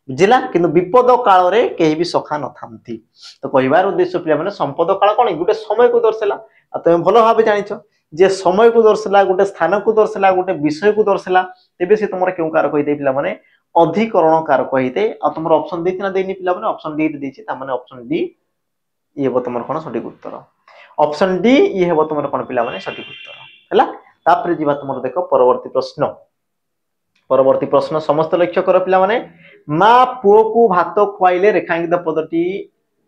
S1: बुझिला किंतु विपद काल रे केही भी सखा न थांती तो कहबार उद्देश्य पिला माने संपद काल कोन गोटे समय को दर्शाइला आ तुम भलो भाबे जानिछो जे समय को दर्शाइला गोटे स्थान को दर्शाइला गोटे विषय को दर्शाइला तेबे से तुमरा क्यों कारक होइते पिला माने अधिकरण कारक होइते आ तुमरा ऑप्शन देथिना देनी पिला माने ऑप्शन डी देछि ता माने ऑप्शन डी ये हेबो तुमरा कोन सठिक उत्तर ऑप्शन डी ये हेबो तुमरा कोन पिला माने सठिक उत्तर हैला तापर जीवा तुमरा देखो परवर्ती प्रश्न समस्त लक्ष्य कर पिला माने माँ पुओ को भात खुआइले रेखांकित पदटी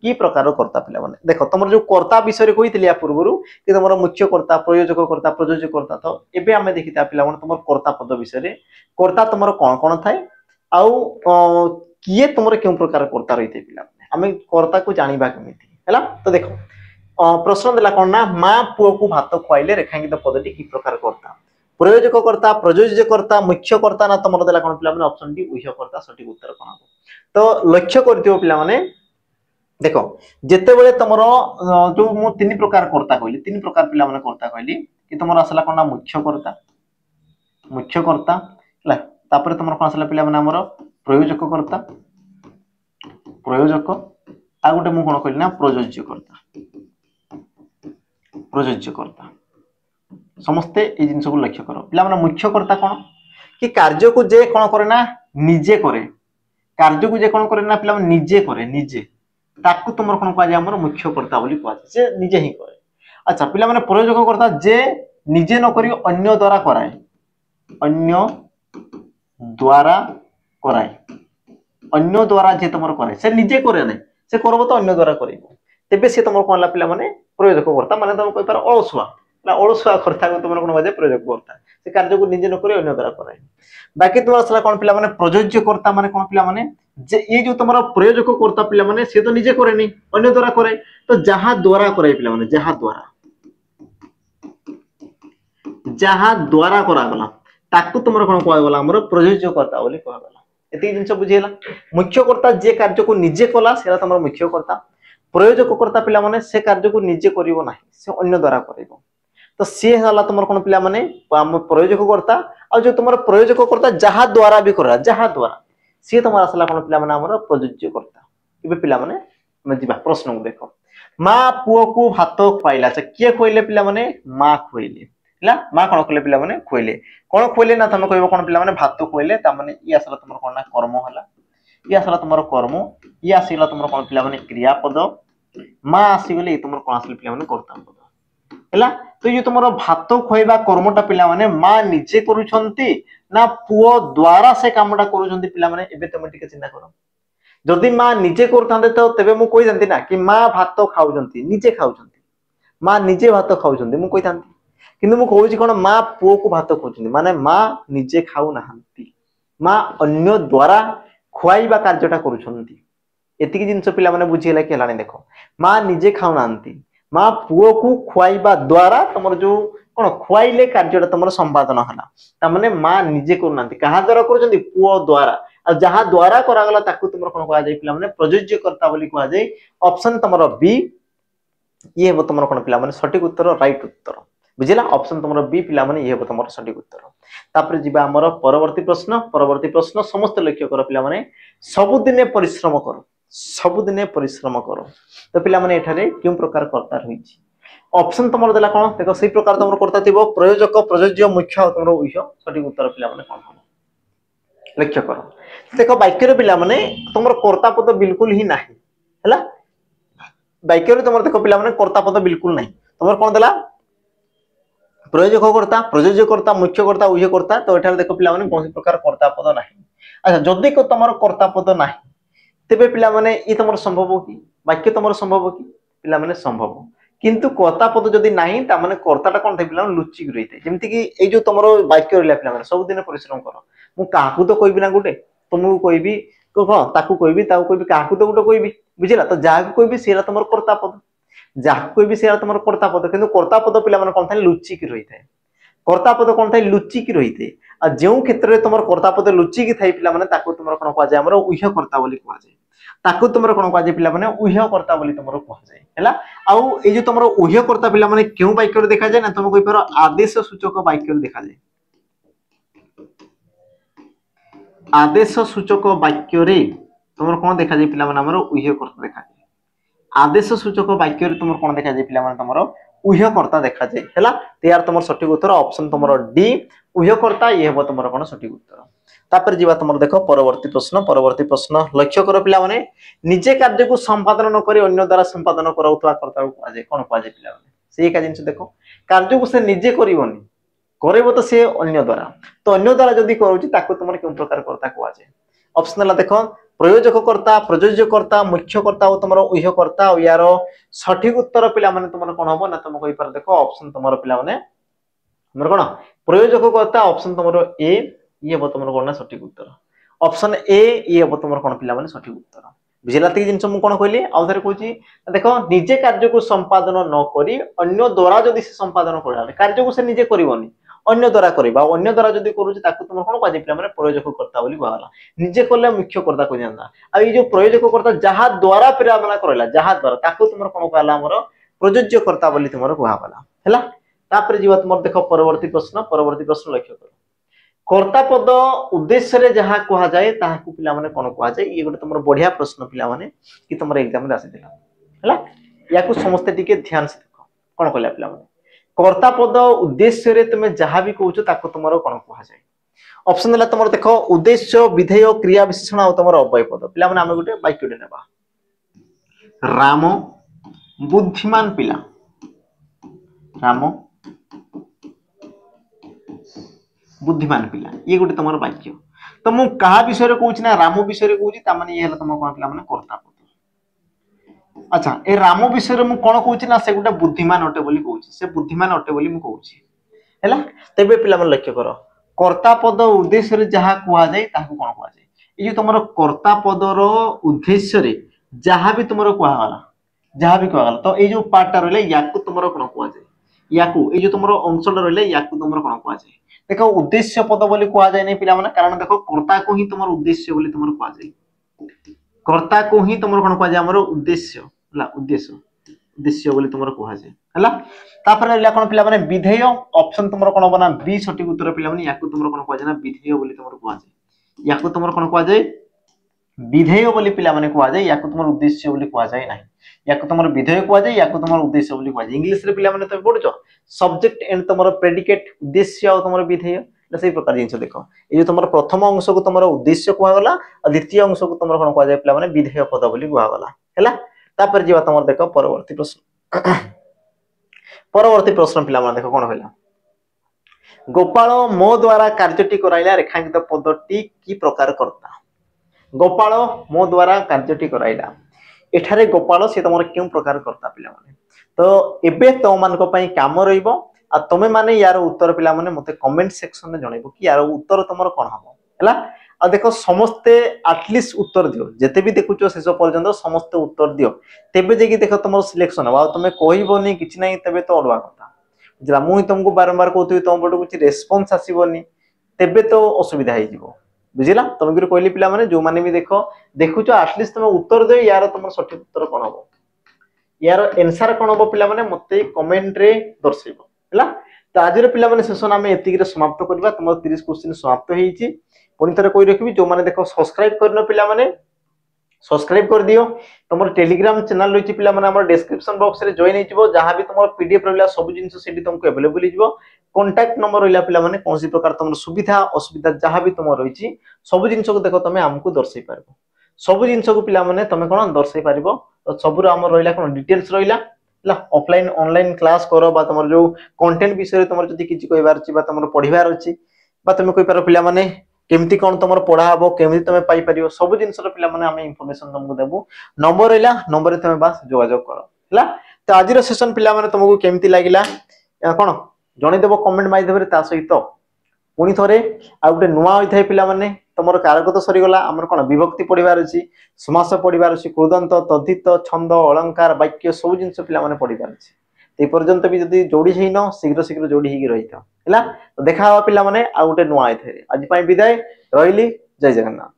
S1: की प्रकार कर्ता पिला माने देखो तुम जो कर्ता विषय कही पूर्व कि तुम मुख्य कर्ता प्रयोजक कर्ता प्रयोज्य कर्ता तो एबे आमे देखिता पिला माने तुम कर्ता पद विषय कर्ता तुम कौन कौन थाए आउ किए तुम क्यों प्रकार कर्ता रही पिला माने आमे कर्ता को जानिबा केमिति हैला तो देखो प्रश्न देला कौन ना माँ पुओ को भात खुआइले रेखांकित पदटी की प्रकार कर्ता प्रयोजक कर्ता प्रयोज्य कर्ता मुख्य कर्ता ना तुम देला कौन पिला माने ऑप्शन डी उह्य कर्ता सठिक उत्तर कौन हो तो लक्ष्य करथियो पिला माने देखो जेते बेले तुमरो जो मु 3 प्रकार कर्ता कहली 3 प्रकार पिला माने कर्ता कहली कि तुमरो असला कोन ना मुख्य कर्ता ला तापर तुमरो कोन असला पिला माने हमरो प्रयोजक आ गोटे मु कोन कहली ना प्रयोज्य कर्ता समस्ते ये जिनस को लक्ष्य करो पिला माने मुख्य कर्ता कौन कि कार्य को जे कौन करे ना निजे करे कार्य को जे कौन करे ना पिला माने निजे करे निजे ताकू तुमर कौन कह जाय हमर मुख्य कर्ता बोली कह जाय जे निजे ही करे अच्छा पिला माने प्रयोजक कर्ता जे निजे न करी अन्य द्वारा कराए अन्य द्वारा जे तुम करे से निजे करे ना से करब तो अन्य द्वारा कर तेबे से तुम कौन पे प्रयोजक कर्ता माने तुम कह अलसुआ अलसुआ कर्ता को तुम कौन बजे प्रयोजक कर्ता से कार्य को निजे न करे अन्य द्वारा करे बाकी तुम असला कौन पे प्रयोज्य कर्ता माने कौन पे जे ये जो तुम प्रयोजक कर्ता पे सी तो निजे करे नहीं अन्य द्वारा करे तो जहाँ द्वारा करे पे जहाँ द्वारा करागला ताकू तुम कौन कहगला प्रयोज्य कर्ता बोली कहगला एति जिनस बुझीला मुख्यकर्ता जे कार्य को निजे कला सेला तुम मुख्यकर्ता प्रयोजक कर्ता पिला माने से कार्य को निजे करिवो नाही से अन्य द्वारा करिवो तो सी हला तुम कोन पिला माने प्रयोजक कर्ता आ जो तुम प्रयोजक कर्ता जहाँ द्वारा भी करा जहाँ द्वारा सी तुम असला कोन पिला माने हमर प्रयोज्य कर्ता इबे पिला माने हम जिबा प्रश्न को देखो मां पुओ को भात खुआइला से किए खुइले पिला माने मां खुइले माँ कौन कले पिला माने खुइले कौन खुइले ना तुम कहबो कौन पिला माने भात खुइले ता माने ई आसला तुमर कोन ना कर्म हला ई आसला तुमर कर्म ई आसीला तुमर कोन पिला माने क्रियापद माँ आसी गले तुमर कोन आसले पिला माने कर्ता पद हला तो ये तुमर भात खुइबा कर्मटा पिला माने माँ निजे करूछंती ना पुओ द्वारा से कामटा करूछंती पिला माने एबे तुम टिके चिंता करो जदि माँ निजे करथांते तो तेबे मु कहि जानती ना कि माँ भात खाउछंती निजे खाउछंती माँ निजे भात खाउछंती मु कहि जानती किंतु मु कहूची कोन माँ पुओ को भात खाउछंती माने माँ निजे खाउ नाहंती माँ अन्य द्वारा खुआइबा कार्यटा करूछंती एतिकी जिंस पिला माने बुझिला कि हलानी देखो माँ निजे खाउ नाहंती माँ पुओ को खुआइबा द्वारा तमर जो कोन खुआइले कार्यटा तमर संपादन हला ता माने माँ निजे करू नाहंती कहा द्वारा करूछंती पुओ द्वारा आ जहाँ द्वारा करागला ताकू तुमर कोन कहा जाय पिला माने प्रयोज्य कर्ता बोली कहा जाय ऑप्शन तमर बी ये हो तुमर कोन पिला माने सटीक उत्तर राइट उत्तर बुझिला ऑप्शन तुमर बी पिला माने ये हो तुमर सटीक उत्तर तापर जिबा हमर परवर्ती प्रश्न समस्त लक्ष्य कर पिला माने सबुदिने परिश्रम करो तो पिला माने एठारे क्यों प्रकार कर्ता रहिछि ऑप्शन तुमर देला कोन देखो सही प्रकार तुमर कर्ता थिबो प्रयोजक प्रयोज्य मुख्य तुमर उह सटीक उत्तर पिला माने कोन हो लक्ष्य करो देखो वाक्य रे पिला माने तुमर कर्ता पद बिल्कुल ही नाही हैला वाक्य रे तुमर देखो पिला माने कर्ता पद बिल्कुल नाही तुमर कोन देला प्रयोज्य कर्ता मुख्य कर्ता उह्य कर्ता तो एठार देखो पिला माने कोन प्रकार कर्ता पद नाही अच्छा जदि को तुमर कर्ता पद नाही तेबे पिला माने ई तुमर संभव कि वाक्य तुमर संभव कि पिला माने संभव किंतु कर्ता पद जदि नाही ता माने कर्ताटा कोन थे पिला माने लुचि रहिते जेमति कि ए जो तुमर वाक्य रहला पिला माने सब दिन परिश्रम करो मु काहकु तो कहबी ना गुटे तुमको कहबी को हां ताकू कहबी काहकु तो गुटे कहबी बुझिला तो जाहकु कहबी सेला तुमर कर्ता पद जहाँ कोई भी सेरा तुम कर्ता पद किंतु कर्ता पद पिला माने कोन थाय लुचिक रही थाए कर्ता पद कोन थाय लुचिक रही थाए आ जेउ क्षेत्र रे तुमर कर्ता पद लुचिक थाई पिला माने ताकू तुमर कोन कहा जाय हमर उह्य कर्ता बोली कहा जाय ताकू तुमर कोन कहा जाय पिला माने उह्य कर्ता बोली तुमर कहा जाय हैला आउ ए जो तुमर उह्य कर्ता पिला माने केउ वाक्य रे देखा जाय ना तुम कोइ पर आदेश सूचक वाक्य रे देखा जाय आदेश सूचक वाक्य रे तुमर कोन देखा जाय पिला माने हमर उह्य कर्ता देखा जाय आदेश सूचक वाक्य रे तुमर कोन देखा जाय पिला माने तुमर उह्य कर्ता देखा जाय हैला तयार तुमर सटीक उत्तर ऑप्शन तुमर डी उह्य कर्ता ये हो तुमर कोन सटीक उत्तर तापर जीवा तुमर देखो परवर्ती प्रश्न लक्ष्य करो पिला माने निजे कार्य को संपादन न करी अन्य द्वारा संपादन कराउतवा कर्ता को कहा जाय कोन कहा जाय पिला माने सेही का जिंस देखो कार्य को से निजे करिवोनी करबो तो से अन्य द्वारा तो अन्य द्वारा जदी करूची ताको तुमर केउ प्रकार कर्ता कहा जाय ऑप्शनल देखो प्रयोजक कर्ता प्रयोज्य कर्ता मुख्य कर्ता और तुमर उह्य कर्ता और यार सठिक उत्तर पिला माने तुमर कोन होबो ना तुम कहि पर देखो ऑप्शन तुमर पिला माने तुमर कोन प्रयोजक कर्ता ऑप्शन तुमर ए ये हो तुमर कोन सठिक उत्तर ऑप्शन ए ये हो तुमर कोन पिला माने सठिक उत्तर बुझिला ती जिंस मु कोन कहली आ धरे कहूची देखो निजे कार्य को संपादन न करी अन्य द्वारा जदी से संपादन करा कार्य को से निजे करिवोनी अन्य द्वारा करबा अन्य द्वारा जदी करूची ताकू तुम कोन कहि पिला माने प्रयोजक कर्ता बोली कहला निजे करले मुख्य कर्ता को जानता आ ई जो प्रयोजक कर्ता जहाँ द्वारा प्रेरणा करला जहाँ द्वारा ताकू तुम कोन कहला हमर प्रयोज्य कर्ता बोली तुमर कहला हैला तापर जीवा तुमर देखो परवर्ती प्रश्न लक्ष्य करो कर्ता पद उद्देश्य रे जहाँ कहा जाए ताहाकू पिला माने कोन कहा जाए ये गोटे तुमर बढ़िया प्रश्न पिला माने कि तुमर एग्जाम रे आसी दिला हैला याकू समस्त टिके ध्यान से देखो कोन कहला पिला माने कर्ता पद उद्देश्य रे तुमे जहाँ भी कहउछ ताको तुमर कोन कहा जाए ऑप्शन देला तुमर देखो उद्देश्य विधेय क्रिया विशेषण आ तुमर अव्यय पद पिला माने हम गोटे वाक्य दे नेबा राम बुद्धिमान पिला राम बुद्धिमान पिला ये गोटे तुमर वाक्य तो मु कहा विषय रे कहूची ना राम विषय रे कहूची ता माने ये तुम कोन पिला माने कर्ता पद। अच्छा ए राम विषय रे मु कोन कहूची ना से गुटा बुद्धिमान अटे बोली कहूची से बुद्धिमान अटे बोली मु कहूची हैला। तेबे पिला मन लक्ष्य करो कर्ता पद उद्देश्य रे जहा कुआ जाय ताकू कोन कुआ जाय। ए जो तुमरो कर्ता पदर उद्देश्य रे जहा भी तुमरो कुआ गला जहा भी कुआ गला तो ए जो पार्ट रहले याकू तुमरो कोन कुआ जाय याकू ए जो तुमरो अंशल रहले याकू तुमरो कोन कुआ जाय। देखो उद्देश्य पद बोली कुआ जाय नै पिला माने कारण देखो कर्ता को ही तुमरो उद्देश्य बोली तुमरो कुआ जाय कर्ता को ही तुमरो कोन कुआ जाय हमरो उद्देश्य हला उद्देश्य उद्देश्य बोली तुमरो कुआ जाय हला। तापर रहला कोन पिला माने विधेय ऑप्शन तुमरो कोन बना बी सठिक उत्तर पिला माने याकू तुमरो कोन कुआ जाय ना विधेय बोली तुमरो कुआ जाय याकू तुमरो कोन कुआ जाय विधेय बोली पिला माने कुआ जाय याकू तुमरो उद्देश्य बोली कुआ जाय नाही याकू तुमरो विधेय कुआ जाय याकू तुमरो उद्देश्य बोली कुआ जाय। इंग्लिश रे पिला माने तमे पढुचो सब्जेक्ट एंड तुमरो प्रेडिकेट उद्देश्य और तुमरो विधेय से प्रकार जिंस देखो ये जो तुमरो प्रथम अंश को तुमरो उद्देश्य कुआ गला और द्वितीय अंश को तुमरो कोन कुआ जाय पिला माने विधेय पद बोली कुआ गला हैला। तापर जीवा तुमरो देखो परवर्ती प्रश्न परवर्ती प्रश्न पिला माने देखो कोन होइला गोपाल मो द्वारा कार्यटी कराइला रेखांकित पदटी की प्रकार करता। गोपाल मो द्वारा कार्यटी कराइला एठारे गोपाल से तुमरो केउ प्रकार करता पिला माने तो एबे तो मान को पई काम रहिबो आ तमे माने यार उत्तर पिला माने मते कमेंट सेक्शन में जणैबो कि यार उत्तर तुमरो कोन हबो हैला। आ देखो समस्ते एटलीस्ट उत्तर दियो जेते भी देखुचो शेष पर्यंत समस्त उत्तर दियो तेबे जेकी देखो तुमरो सिलेक्शन हो तमे कहइबोनी किछ नै तेबे तो अडवा कथा बुझला मुई तुमको बारंबार कहतु तुम पटो कुछ रेस्पॉन्स आसीबोनी तेबे तो असुविधा हो जिवो बुझिला। तुम गुरु कहली पिला माने जो माने भी देखो देखुचो एटलीस्ट तुम उत्तर दे यार तुम सठिक उत्तर कोन हबो यार आंसर कोन हबो पिला माने मते कमेंट रे दर्शैबो हैला। तो आज रे पिला माने सेशन हम एतिक रे समाप्त करबा तुम 30 क्वेश्चन समाप्त हेइची पुनी थरे कोइ रखबी जो माने देखो सब्सक्राइब करनो पिला माने सब्सक्राइब कर दियो तुम टेलीग्राम चैनल रही पिला माने हमर डिस्क्रिप्शन बॉक्स रे जॉइन हेइजबो जहां भी तुम पीडीएफ रहला सब जिंस सेठी तुमको अवेलेबल हेइजबो कांटेक्ट नंबर रहला पिला माने कोनसी प्रकार तुम सुविधा असुविधा जहां भी तुम रहिची सब जिंस को देखो तुम हमको दर्शै पारबो सब जिंस को पिला माने तुम कोन दर्शै पारबो तो सबुर हमर रहला कोन डिटेल्स रहला ला ऑफलाइन ऑनलाइन क्लास करो बा तुम जो कंटेंट विषय रे तुम जदी किछि कहबार अछि बा तुम पढिबार अछि बा तुम कहि पारो पिला माने केमती कोन तुम पढ़ा हबो केमती तुम पाई परियो सब जिंस रो पिला माने हम इंफॉर्मेशन तुमको देबो नंबर रहला नंबर रे तुम बस जोगाजोग करो हला। तो आज रो सेशन पिला माने तुमको केमती लागिला कोन जणे देबो कमेंट माध्यम रे ता सहित पुनी थरे आ गुटे नुवा होई थाय पिला माने तुमर कारक तो सरी गला हमर कोन विभक्ति पढिबार अछि समास पढिबार अछि कृदंत तद्धित छंद अलंकार वाक्य सब जिंस पिला माने पढिबार अछि ते पर्यंत भी जदी जोडी हेइनो शीघ्र शीघ्र जोडी हेगी रहिता हला। तो देखा पिला माने आ गुटे नुवा होई थाय आज पई विदाय रहिली जय जगन्नाथ।